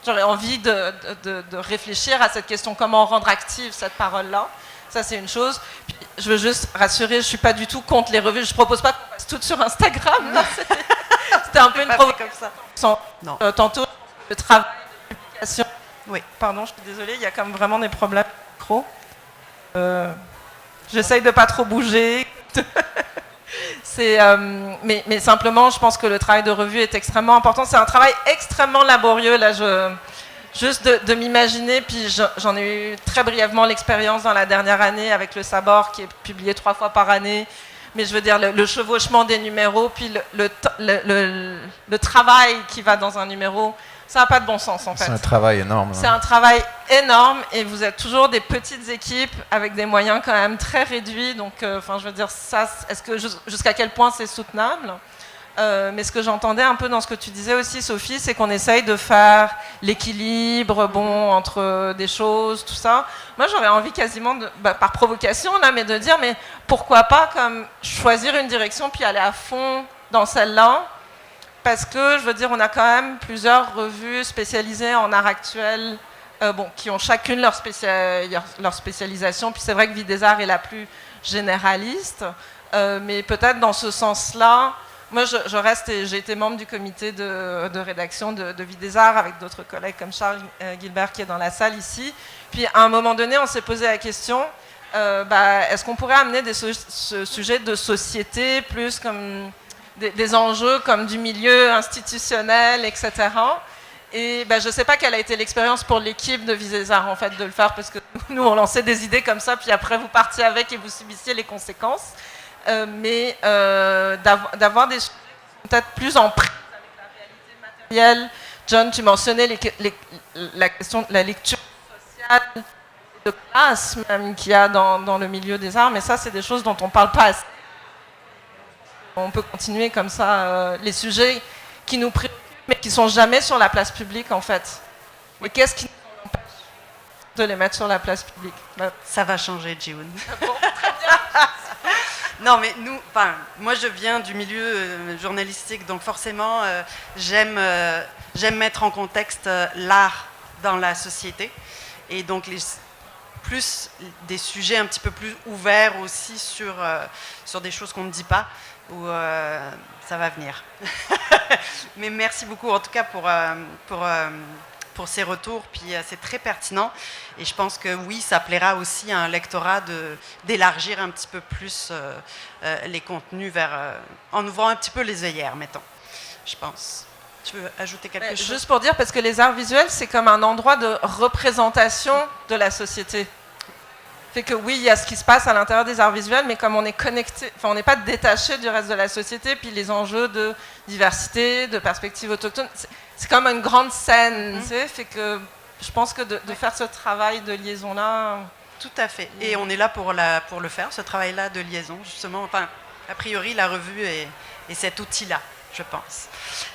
j'aurais envie de réfléchir à cette question, comment rendre active cette parole-là. Ça, c'est une chose. Puis, je veux juste rassurer, je ne suis pas du tout contre les revues. Je ne propose pas qu'on passe toutes sur Instagram. C'était un peu une provocation. Non. Tantôt, le travail de publication. Oui. Pardon, je suis désolée, il y a comme vraiment des problèmes de micro. J'essaye de ne pas trop bouger. Mais simplement, je pense que le travail de revue est extrêmement important. C'est un travail extrêmement laborieux. Là, juste de m'imaginer, puis j'en ai eu très brièvement l'expérience dans la dernière année avec le Sabor qui est publié 3 fois par année. Mais je veux dire, le chevauchement des numéros, puis le travail qui va dans un numéro, ça n'a pas de bon sens en fait. C'est un travail énorme. C'est un travail énorme et vous êtes toujours des petites équipes avec des moyens quand même très réduits. Donc, je veux dire, ça, est-ce que jusqu'à quel point c'est soutenable ? Mais ce que j'entendais un peu dans ce que tu disais aussi, Sophie, c'est qu'on essaye de faire l'équilibre entre des choses, tout ça. Moi, j'aurais envie quasiment, par provocation, là, mais de dire, mais pourquoi pas comme choisir une direction puis aller à fond dans celle-là ? Parce que, je veux dire, on a quand même plusieurs revues spécialisées en art actuel, qui ont chacune leur spécialisation. Puis c'est vrai que Vie des Arts est la plus généraliste, mais peut-être dans ce sens-là. Moi, je reste, et j'ai été membre du comité de rédaction de Vie des Arts avec d'autres collègues comme Charles Gilbert qui est dans la salle ici. Puis à un moment donné, on s'est posé la question, est-ce qu'on pourrait amener ce sujet de société plus comme des enjeux comme du milieu institutionnel, etc. Et je ne sais pas quelle a été l'expérience pour l'équipe de Vie des Arts en fait, de le faire, parce que nous, on lançait des idées comme ça, puis après, vous partiez avec et vous subissiez les conséquences. Mais d'avoir des sujets qui sont peut-être plus en prise avec la réalité matérielle. John, tu mentionnais la question de la lecture sociale, de classe même qu'il y a dans le milieu des arts, mais ça, c'est des choses dont on ne parle pas assez. On peut continuer comme ça, les sujets qui nous préoccupent, mais qui ne sont jamais sur la place publique, en fait. Et qu'est-ce qui nous empêche de les mettre sur la place publique ? Ça va changer, Ji-Woon. Bon, très bien. Non, mais moi je viens du milieu journalistique, donc forcément j'aime mettre en contexte l'art dans la société, et donc plus des sujets un petit peu plus ouverts aussi sur des choses qu'on ne dit pas, ou ça va venir. Mais merci beaucoup en tout cas pour ces retours, puis c'est très pertinent, et je pense que oui, ça plaira aussi à un lectorat d'élargir un petit peu plus les contenus en ouvrant un petit peu les œillères, mettons, je pense. Tu veux ajouter quelque chose ? Juste pour dire, parce que les arts visuels, c'est comme un endroit de représentation de la société. Fait que oui, il y a ce qui se passe à l'intérieur des arts visuels, mais comme on est connecté, on n'est pas détaché du reste de la société, puis les enjeux de diversité, de perspective autochtone, c'est comme une grande scène, tu sais, fait que je pense que de faire ce travail de liaison-là... Tout à fait, et on est là pour le faire, ce travail-là de liaison, justement, a priori, la revue est cet outil-là, je pense.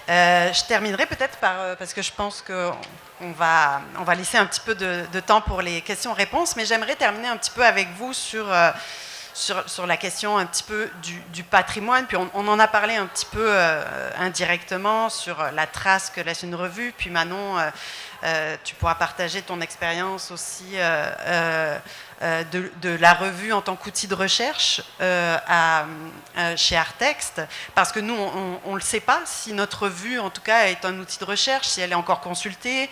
Je terminerai peut-être parce que je pense qu'on va laisser un petit peu de temps pour les questions-réponses, mais j'aimerais terminer un petit peu avec vous sur sur la question un petit peu du patrimoine, puis on en a parlé un petit peu indirectement sur la trace que laisse une revue, puis Manon, tu pourras partager ton expérience aussi de la revue en tant qu'outil de recherche chez Artexte, parce que nous, on ne le sait pas si notre revue, en tout cas, est un outil de recherche, si elle est encore consultée,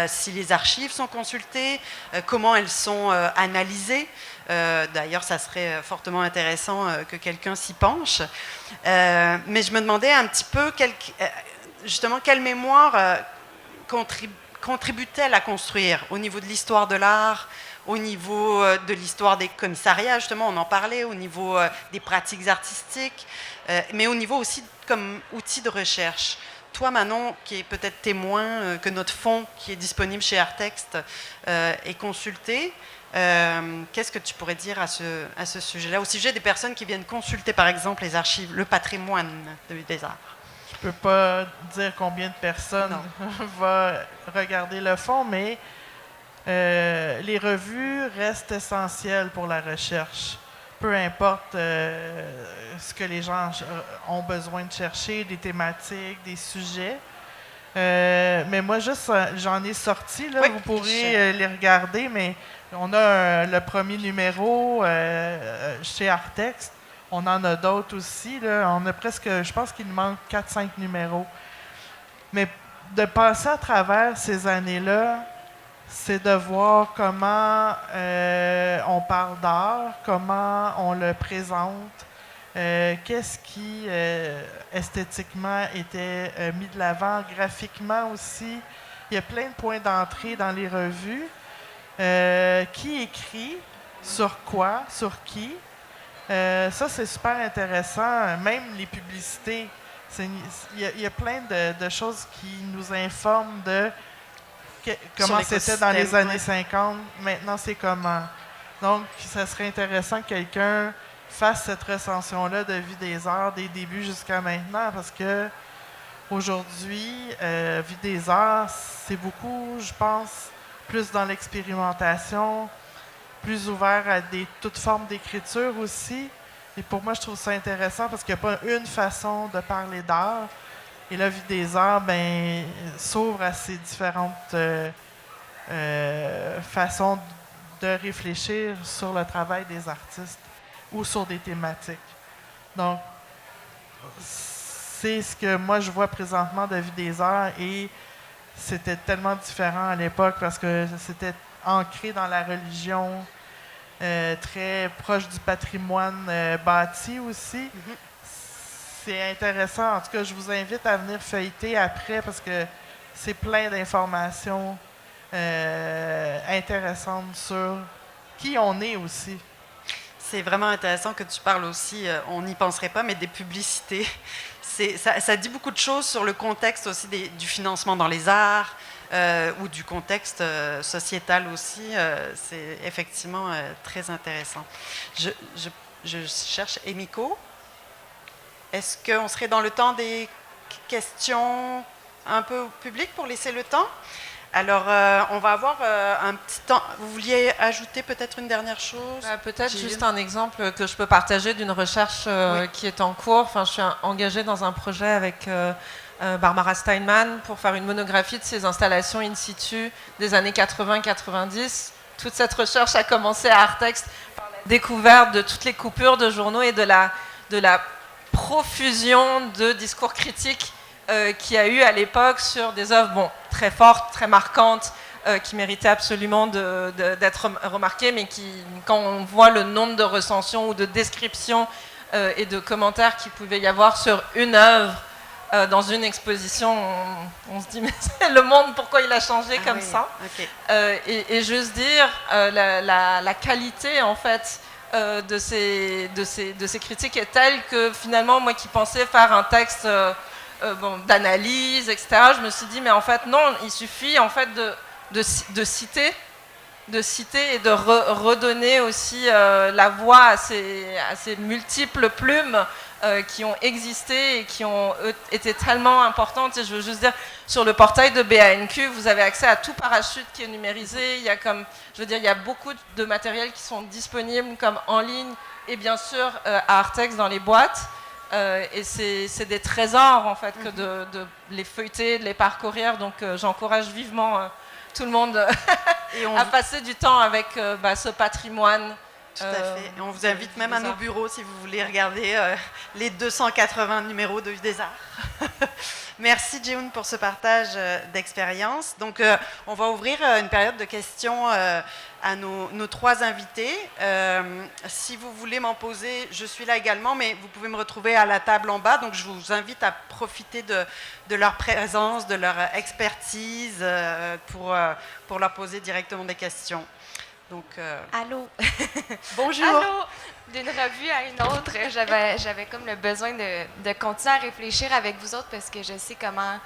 si les archives sont consultées, comment elles sont analysées. D'ailleurs, ça serait fortement intéressant que quelqu'un s'y penche. Mais je me demandais un petit peu, justement, quelle mémoire contribue-t-elle à construire au niveau de l'histoire de l'art, au niveau de l'histoire des commissariats, justement, on en parlait, au niveau des pratiques artistiques, mais au niveau aussi comme outil de recherche. Toi, Manon, qui est peut-être témoin que notre fonds qui est disponible chez Artexte est consulté, qu'est-ce que tu pourrais dire à ce sujet-là, au sujet des personnes qui viennent consulter, par exemple, les archives, le patrimoine des arts? Je ne peux pas dire combien de personnes vont regarder le fonds, mais les revues restent essentielles pour la recherche. Peu importe ce que les gens ont besoin de chercher, des thématiques, des sujets. Mais moi, juste, j'en ai sorti, là, vous pourrez les regarder, mais on a le premier numéro chez Artexte. On en a d'autres aussi. Là. On a presque, je pense qu'il nous manque 4-5 numéros. Mais de passer à travers ces années-là, c'est de voir comment on parle d'art, comment on le présente, qu'est-ce qui esthétiquement était mis de l'avant, graphiquement aussi. Il y a plein de points d'entrée dans les revues. Qui écrit, sur quoi, sur qui. Ça, c'est super intéressant. Même les publicités, il y a plein de choses qui nous informent de comment c'était dans les années 50. Maintenant, c'est comment. Donc, ça serait intéressant que quelqu'un fasse cette recension-là de Vie des Arts des débuts jusqu'à maintenant, parce que aujourd'hui, Vie des Arts, c'est beaucoup, je pense, plus dans l'expérimentation, plus ouvert à toutes formes d'écriture aussi. Et pour moi, je trouve ça intéressant parce qu'il n'y a pas une façon de parler d'art. Et la Vie des Arts s'ouvre à ces différentes façons de réfléchir sur le travail des artistes ou sur des thématiques. Donc, c'est ce que moi je vois présentement de Vie des Arts, et c'était tellement différent à l'époque parce que c'était ancré dans la religion, très proche du patrimoine bâti aussi. Mm-hmm. C'est intéressant. En tout cas, je vous invite à venir feuilleter après parce que c'est plein d'informations intéressantes sur qui on est aussi. C'est vraiment intéressant que tu parles aussi, on n'y penserait pas, mais des publicités. Ça dit beaucoup de choses sur le contexte aussi du financement dans les arts ou du contexte sociétal aussi. C'est effectivement très intéressant. Je cherche Emiko. Est-ce qu'on serait dans le temps des questions un peu publiques pour laisser le temps? Alors, on va avoir un petit temps. Vous vouliez ajouter peut-être une dernière chose? Peut-être juste un exemple que je peux partager d'une recherche qui est en cours. Enfin, je suis engagée dans un projet avec Barbara Steinman pour faire une monographie de ces installations in situ des années 80-90. Toute cette recherche a commencé à Artexte par la découverte de toutes les coupures de journaux et de la profusion de discours critiques qu'il y a eu à l'époque sur des œuvres très fortes, très marquantes, qui méritaient absolument d'être remarquées, mais quand on voit le nombre de recensions ou de descriptions et de commentaires qu'il pouvait y avoir sur une œuvre dans une exposition, on se dit mais c'est le monde, pourquoi il a changé comme ça? Okay. Et juste dire la qualité en fait de ces critiques est telle que finalement moi qui pensais faire un texte d'analyse, etc., je me suis dit mais en fait non, il suffit en fait de citer de citer et de redonner aussi la voix à ces multiples plumes qui ont existé et qui ont été tellement importantes. Et je veux juste dire, sur le portail de BANQ, vous avez accès à tout parachute qui est numérisé. Il y a il y a beaucoup de matériel qui sont disponibles comme en ligne et bien sûr à Artex dans les boîtes. Et c'est des trésors en fait que de les feuilleter, de les parcourir. Donc j'encourage vivement tout le monde à passer du temps avec ce patrimoine. Tout à fait. Et on vous invite même à nos bureaux si vous voulez regarder les 280 numéros de Vue des Arts. Merci Jihun pour ce partage d'expérience. Donc on va ouvrir une période de questions à nos trois invités. Si vous voulez m'en poser, je suis là également, mais vous pouvez me retrouver à la table en bas. Donc je vous invite à profiter de leur présence, de leur expertise pour leur poser directement des questions. Donc, Allô. Bonjour. Allô. D'une revue à une autre, j'avais comme le besoin de continuer à réfléchir avec vous autres parce que je sais comment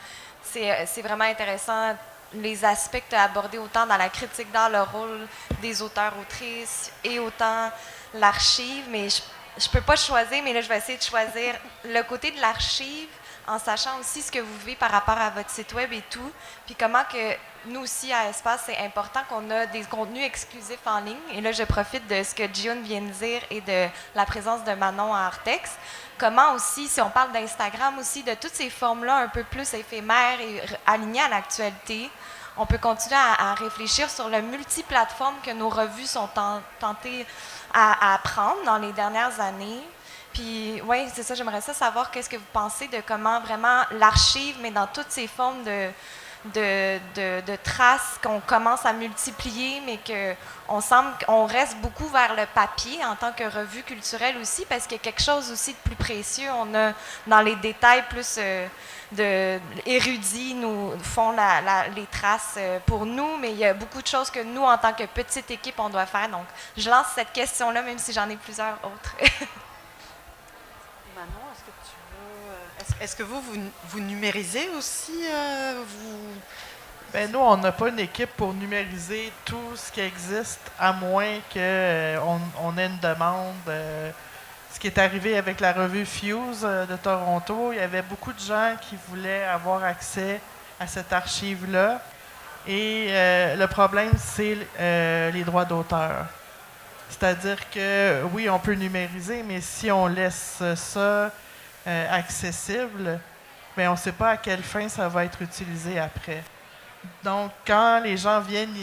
c'est vraiment intéressant les aspects que tu as abordés autant dans la critique d'art, le rôle des auteurs-autrices et autant l'archive, mais je peux pas choisir, mais là je vais essayer de choisir le côté de l'archive en sachant aussi ce que vous vivez par rapport à votre site web et tout, puis comment que nous aussi, à Espace, c'est important qu'on a des contenus exclusifs en ligne. Et là, je profite de ce que Jihun vient de dire et de la présence de Manon à Artex. Comment aussi, si on parle d'Instagram aussi, de toutes ces formes-là un peu plus éphémères et alignées à l'actualité, on peut continuer à réfléchir sur le multiplateforme que nos revues sont tentées à prendre dans les dernières années. Puis, oui, c'est ça, j'aimerais savoir qu'est-ce que vous pensez de comment vraiment l'archive, mais dans toutes ces formes de traces qu'on commence à multiplier, mais qu'on semble qu'on reste beaucoup vers le papier en tant que revue culturelle aussi, parce qu'il y a quelque chose aussi de plus précieux. On a dans les détails plus érudits nous font les traces pour nous, mais il y a beaucoup de choses que nous, en tant que petite équipe, on doit faire. Donc, je lance cette question-là, même si j'en ai plusieurs autres. Manon, est-ce que vous numérisez aussi Ben nous, on n'a pas une équipe pour numériser tout ce qui existe, à moins qu'on ait une demande. Ce qui est arrivé avec la revue Fuse de Toronto, il y avait beaucoup de gens qui voulaient avoir accès à cette archive-là. Et le problème, c'est les droits d'auteur. C'est-à-dire que, oui, on peut numériser, mais si on laisse ça accessible, bien, on ne sait pas à quelle fin ça va être utilisé après. Donc, quand les gens viennent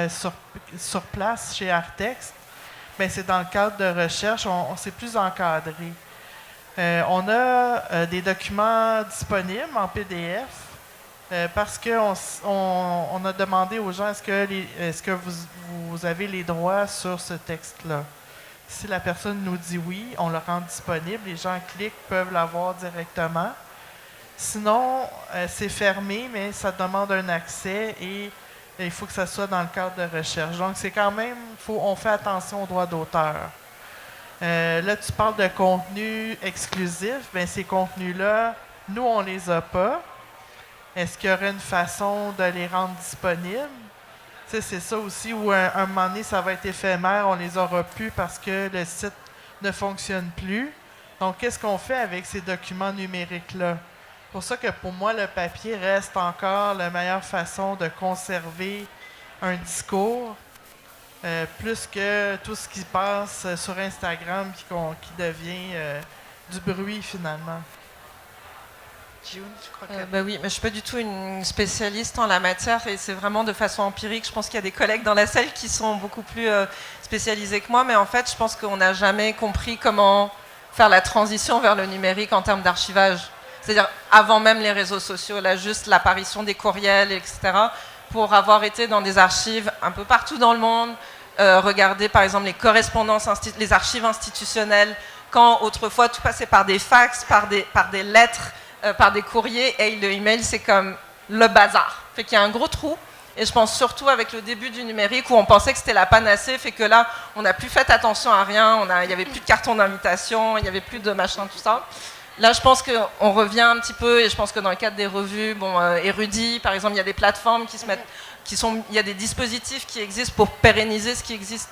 sur place chez Artex, bien, c'est dans le cadre de recherche, c'est plus encadré. On a des documents disponibles en PDF parce qu'on a demandé aux gens est-ce que vous avez les droits sur ce texte-là. Si la personne nous dit oui, on le rend disponible, les gens cliquent, peuvent l'avoir directement. Sinon, c'est fermé, mais ça demande un accès et il faut que ça soit dans le cadre de recherche. Donc, c'est quand même, on fait attention aux droits d'auteur. Là, tu parles de contenu exclusif. Bien, ces contenus-là, nous, on les a pas. Est-ce qu'il y aurait une façon de les rendre disponibles? Tu sais, c'est ça aussi où un moment donné, ça va être éphémère, on les aura plus parce que le site ne fonctionne plus. Donc, qu'est-ce qu'on fait avec ces documents numériques-là? C'est pour ça que pour moi, le papier reste encore la meilleure façon de conserver un discours, plus que tout ce qui passe sur Instagram qui devient du bruit finalement. Jihun, je crois que... Oui, mais je ne suis pas du tout une spécialiste en la matière et c'est vraiment de façon empirique. Je pense qu'il y a des collègues dans la salle qui sont beaucoup plus spécialisés que moi, mais en fait, je pense qu'on n'a jamais compris comment faire la transition vers le numérique en termes d'archivage. C'est-à-dire avant même les réseaux sociaux, là, juste l'apparition des courriels, etc., pour avoir été dans des archives un peu partout dans le monde, regarder par exemple les correspondances, les archives institutionnelles, quand autrefois tout passait par des fax, par des lettres, par des courriers, et le email, c'est comme le bazar. Fait qu'il y a un gros trou, et je pense surtout avec le début du numérique, où on pensait que c'était la panacée, fait que là, on n'a plus fait attention à rien, il n'y avait plus de carton d'invitation, il n'y avait plus de machin, tout ça. Là, je pense qu'on revient un petit peu, et je pense que dans le cadre des revues, érudits, par exemple, il y a des plateformes il y a des dispositifs qui existent pour pérenniser ce qui existe,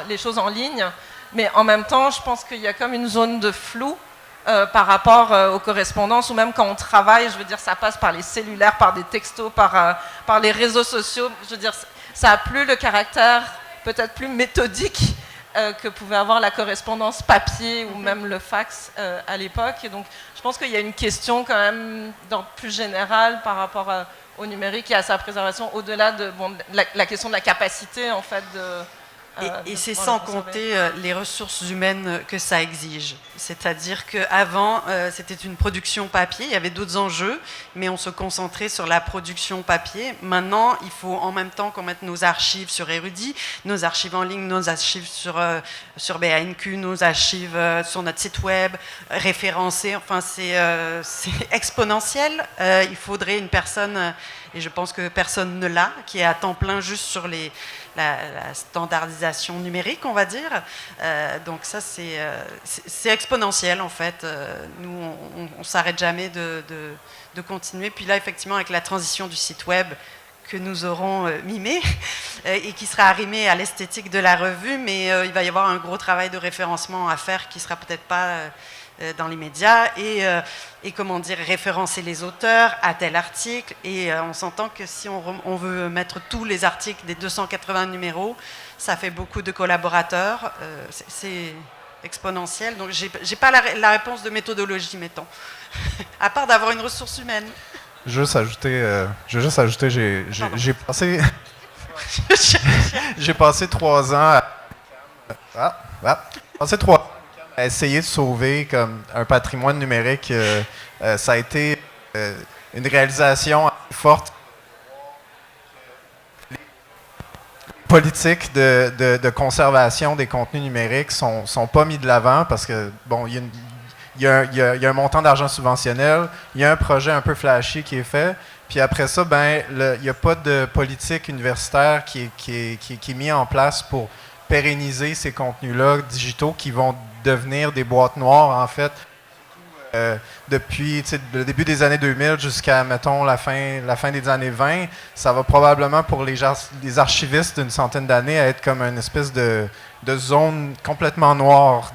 les choses en ligne, mais en même temps, je pense qu'il y a comme une zone de flou par rapport aux correspondances, ou même quand on travaille, je veux dire, ça passe par les cellulaires, par des textos, par les réseaux sociaux. Je veux dire, ça n'a plus le caractère peut-être plus méthodique que pouvait avoir la correspondance papier ou même le fax à l'époque. Et donc, je pense qu'il y a une question quand même d'ordre plus général par rapport au numérique et à sa préservation, au-delà de la question de la capacité, en fait, et c'est sans compter les ressources humaines que ça exige. C'est-à-dire qu'avant, c'était une production papier, il y avait d'autres enjeux, mais on se concentrait sur la production papier. Maintenant, il faut en même temps qu'on mette nos archives sur Érudit, nos archives en ligne, nos archives sur BANQ, nos archives sur notre site web, référencées. Enfin, c'est exponentiel. Il faudrait une personne, et je pense que personne ne l'a, qui est à temps plein juste sur la standardisation numérique, on va dire. Donc ça, c'est exponentiel, en fait. Nous, on ne s'arrête jamais de continuer. Puis là, effectivement, avec la transition du site web que nous aurons mimé et qui sera arrimé à l'esthétique de la revue, mais il va y avoir un gros travail de référencement à faire qui ne sera peut-être pas dans les médias et comment dire, référencer les auteurs à tel article. Et on s'entend que si on veut mettre tous les articles des 280 numéros, ça fait beaucoup de collaborateurs. C'est exponentiel. Donc, j'ai pas la réponse de méthodologie, mettons, à part d'avoir une ressource humaine. Je veux juste ajouter, j'ai passé... j'ai passé 3 ans à essayer de sauver comme un patrimoine numérique. Ça a été une réalisation forte. Les politiques de conservation des contenus numériques sont pas mis de l'avant parce que, bon, il y a un montant d'argent subventionnel, il y a un projet un peu flashy qui est fait, puis après ça, il n'y a pas de politique universitaire qui est mis en place pour pérenniser ces contenus-là digitaux qui vont devenir des boîtes noires, en fait, depuis le début des années 2000 jusqu'à, mettons, la fin des années 20. Ça va probablement, pour les archivistes d'une centaine d'années, être comme une espèce de zone complètement noire,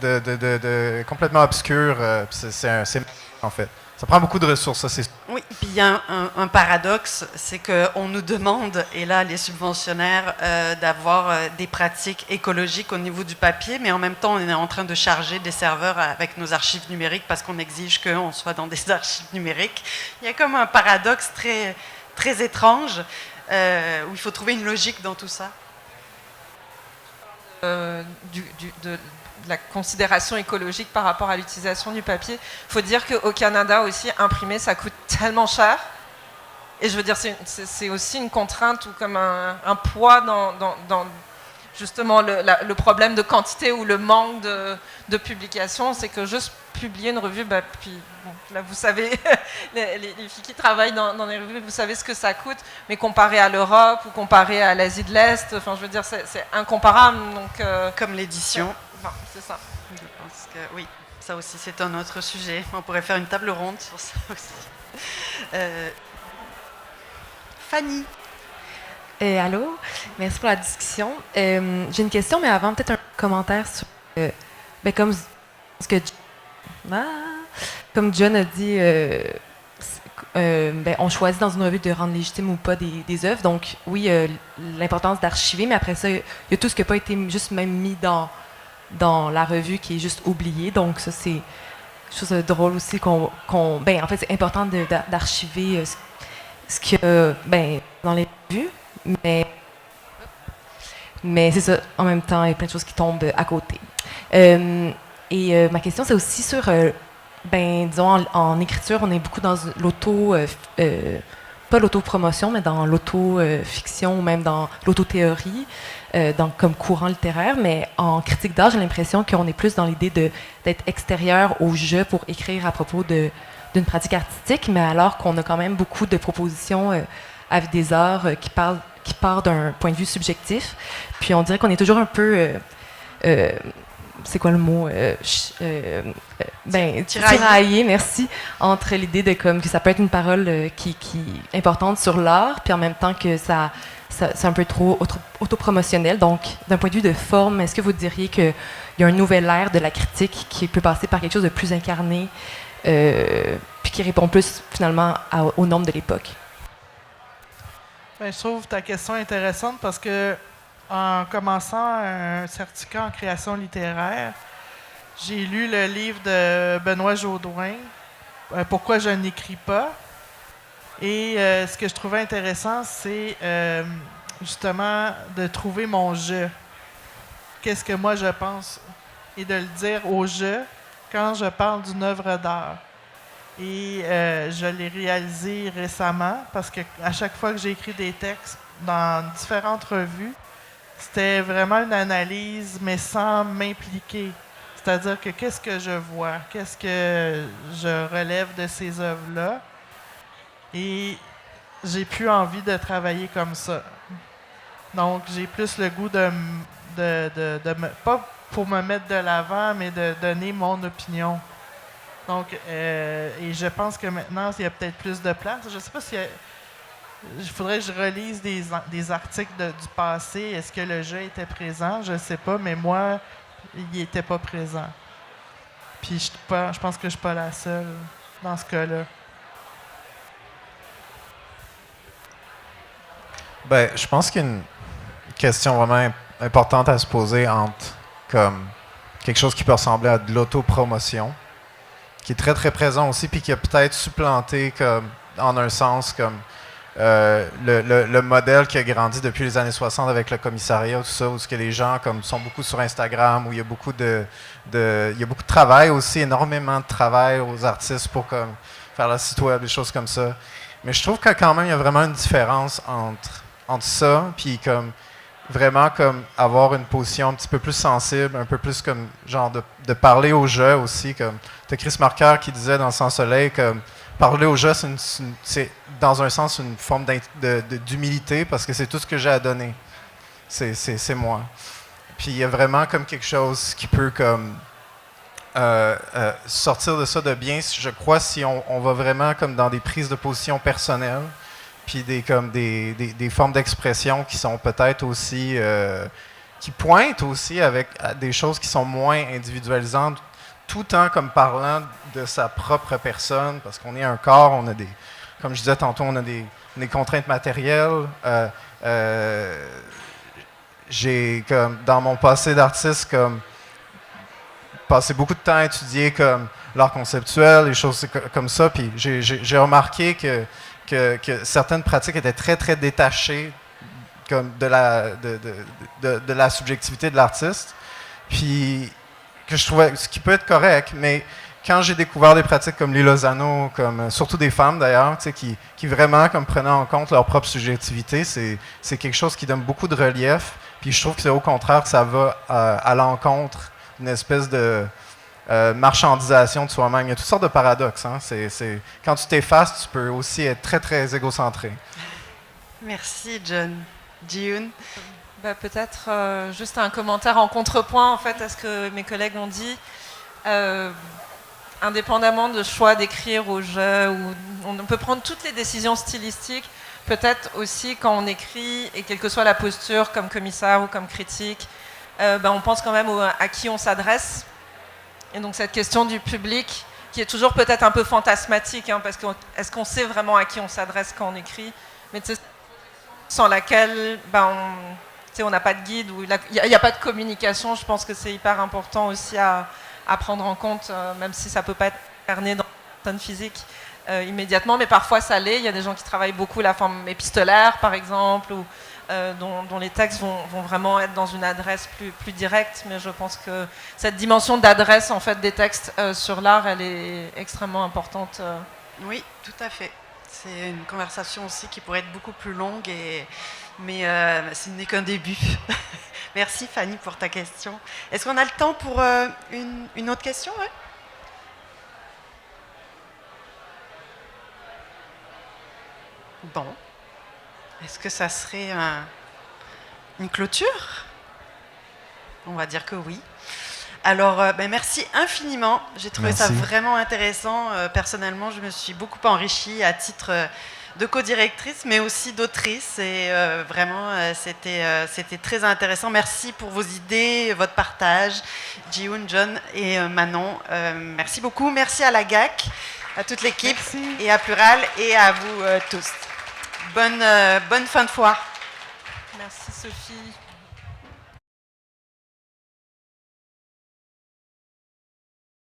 complètement obscure. C'est en fait. Ça prend beaucoup de ressources, ça, c'est... Oui, puis il y a un paradoxe, c'est qu'on nous demande, et là, les subventionnaires, d'avoir des pratiques écologiques au niveau du papier, mais en même temps, on est en train de charger des serveurs avec nos archives numériques parce qu'on exige qu'on soit dans des archives numériques. Il y a comme un paradoxe très, très étrange où il faut trouver une logique dans tout ça. De la considération écologique par rapport à l'utilisation du papier. Il faut dire qu'au Canada aussi, imprimer, ça coûte tellement cher. Et je veux dire, c'est aussi une contrainte ou comme un poids dans justement le problème de quantité ou le manque de publication. C'est que juste publier une revue, puis bon, là vous savez, les filles qui travaillent dans les revues, vous savez ce que ça coûte, mais comparé à l'Europe ou comparé à l'Asie de l'Est, enfin je veux dire, c'est incomparable. Donc, comme l'édition. Enfin, c'est ça. Je pense que oui, ça aussi c'est un autre sujet. On pourrait faire une table ronde sur ça aussi. Fanny. Allô, merci pour la discussion. J'ai une question, mais avant peut-être un commentaire sur comme ce que comme John a dit, on choisit dans une revue de rendre légitime ou pas des œuvres. Donc oui, l'importance d'archiver, mais après ça, il y a tout ce qui n'a pas été juste même mis dans la revue qui est juste oublié. Donc ça, c'est quelque chose de drôle aussi en fait, c'est important d'archiver ce qu'il y a dans les revues, mais c'est ça, en même temps, il y a plein de choses qui tombent à côté. Et ma question, c'est aussi sur, disons, en écriture, on est beaucoup dans pas l'auto-promotion, mais dans l'auto-fiction ou même dans l'auto-théorie, comme courant littéraire. Mais en critique d'art, j'ai l'impression qu'on est plus dans l'idée d'être extérieur au jeu pour écrire à propos d'une pratique artistique, mais alors qu'on a quand même beaucoup de propositions avec des arts qui partent d'un point de vue subjectif. Puis on dirait qu'on est toujours un peu... c'est quoi le mot? Tiraillé, merci, entre l'idée de comme que ça peut être une parole qui est importante sur l'art, puis en même temps que ça c'est un peu trop autopromotionnel. Donc, d'un point de vue de forme, est-ce que vous diriez qu'il y a un nouvel ère de la critique qui peut passer par quelque chose de plus incarné, puis qui répond plus finalement aux normes de l'époque? Ben, je trouve ta question intéressante parce que en commençant un certificat en création littéraire, j'ai lu le livre de Benoît Jaudoin, Pourquoi je n'écris pas. Et ce que je trouvais intéressant, c'est justement de trouver mon je. Qu'est-ce que moi je pense? Et de le dire au je quand je parle d'une œuvre d'art. Et je l'ai réalisé récemment parce qu'à chaque fois que j'ai écrit des textes dans différentes revues, c'était vraiment une analyse, mais sans m'impliquer. C'est-à-dire que qu'est-ce que je vois? Qu'est-ce que je relève de ces œuvres-là? Et j'ai plus envie de travailler comme ça. Donc, j'ai plus le goût pas pour me mettre de l'avant, mais de donner mon opinion. Donc, et je pense que maintenant, il y a peut-être plus de place. Je ne sais pas il faudrait que je relise des articles du passé. Est-ce que le jeu était présent? Je ne sais pas, mais moi, il n'était pas présent. Puis je pense que je ne suis pas la seule dans ce cas-là. Ben, je pense qu'il y a une question vraiment importante à se poser entre comme quelque chose qui peut ressembler à de l'autopromotion, qui est très très présent aussi, puis qui a peut-être supplanté comme, en un sens comme le modèle qui a grandi depuis les années 60 avec le commissariat, tout ça, où ce que les gens comme sont beaucoup sur Instagram, où il y a beaucoup il y a beaucoup de travail aussi, énormément de travail aux artistes pour comme faire leur site web, des choses comme ça. Mais je trouve que quand même il y a vraiment une différence entre ça, puis comme vraiment comme avoir une position un petit peu plus sensible, un peu plus comme genre de parler au jeu aussi, comme t'as Chris Marker qui disait dans Sans Soleil comme parler au jeu, c'est dans un sens une forme d'humilité parce que c'est tout ce que j'ai à donner. C'est moi. Puis il y a vraiment comme quelque chose qui peut comme sortir de ça de bien, je crois, si on va vraiment comme dans des prises de position personnelles, puis des formes d'expression qui sont peut-être aussi qui pointent aussi avec des choses qui sont moins individualisantes, tout en comme parlant de sa propre personne, parce qu'on est un corps, on a des, comme je disais tantôt, on a des contraintes matérielles. J'ai comme dans mon passé d'artiste comme passé beaucoup de temps à étudier comme l'art conceptuel, les choses comme ça, puis j'ai remarqué que certaines pratiques étaient très très détachées comme de la subjectivité de l'artiste, puis que je trouvais, ce qui peut être correct, mais quand j'ai découvert des pratiques comme Lee Lozano, comme surtout des femmes d'ailleurs, qui vraiment comme prenaient en compte leur propre subjectivité, c'est quelque chose qui donne beaucoup de relief. Puis je trouve que c'est au contraire que ça va à l'encontre d'une espèce de marchandisation de soi-même. Il y a toutes sortes de paradoxes. Hein. Quand tu t'effaces, tu peux aussi être très très égocentré. Merci, John. Jiyun? Peut-être juste un commentaire en contrepoint en fait à ce que mes collègues ont dit. Indépendamment de choix d'écrire au jeu, où on peut prendre toutes les décisions stylistiques, peut-être aussi quand on écrit, et quelle que soit la posture, comme commissaire ou comme critique, on pense quand même à qui on s'adresse. Et donc cette question du public, qui est toujours peut-être un peu fantasmatique, hein, parce que est-ce qu'on sait vraiment à qui on s'adresse quand on écrit, mais sans laquelle on n'a pas de guide, ou il n'y a pas de communication. Je pense que c'est hyper important aussi à prendre en compte, même si ça ne peut pas être incarné dans la personne physique immédiatement, mais parfois ça l'est. Il y a des gens qui travaillent beaucoup la forme épistolaire, par exemple, ou dont les textes vont vraiment être dans une adresse plus directe, mais je pense que cette dimension d'adresse en fait, des textes sur l'art, elle est extrêmement importante. Oui, tout à fait. C'est une conversation aussi qui pourrait être beaucoup plus longue, mais ce n'est qu'un début. Merci Fanny pour ta question. Est-ce qu'on a le temps pour une autre question, ouais? Bon. Est-ce que ça serait une clôture? On va dire que oui. Alors, merci infiniment. J'ai trouvé ça vraiment intéressant. Personnellement, je me suis beaucoup enrichie à titre de co-directrices, mais aussi d'autrices. Et vraiment, c'était très intéressant. Merci pour vos idées, votre partage. Ji-Hoon, John et Manon, merci beaucoup. Merci à la GAC, à toute l'équipe, et à Plural, et à vous tous. Bonne fin de foire. Merci Sophie.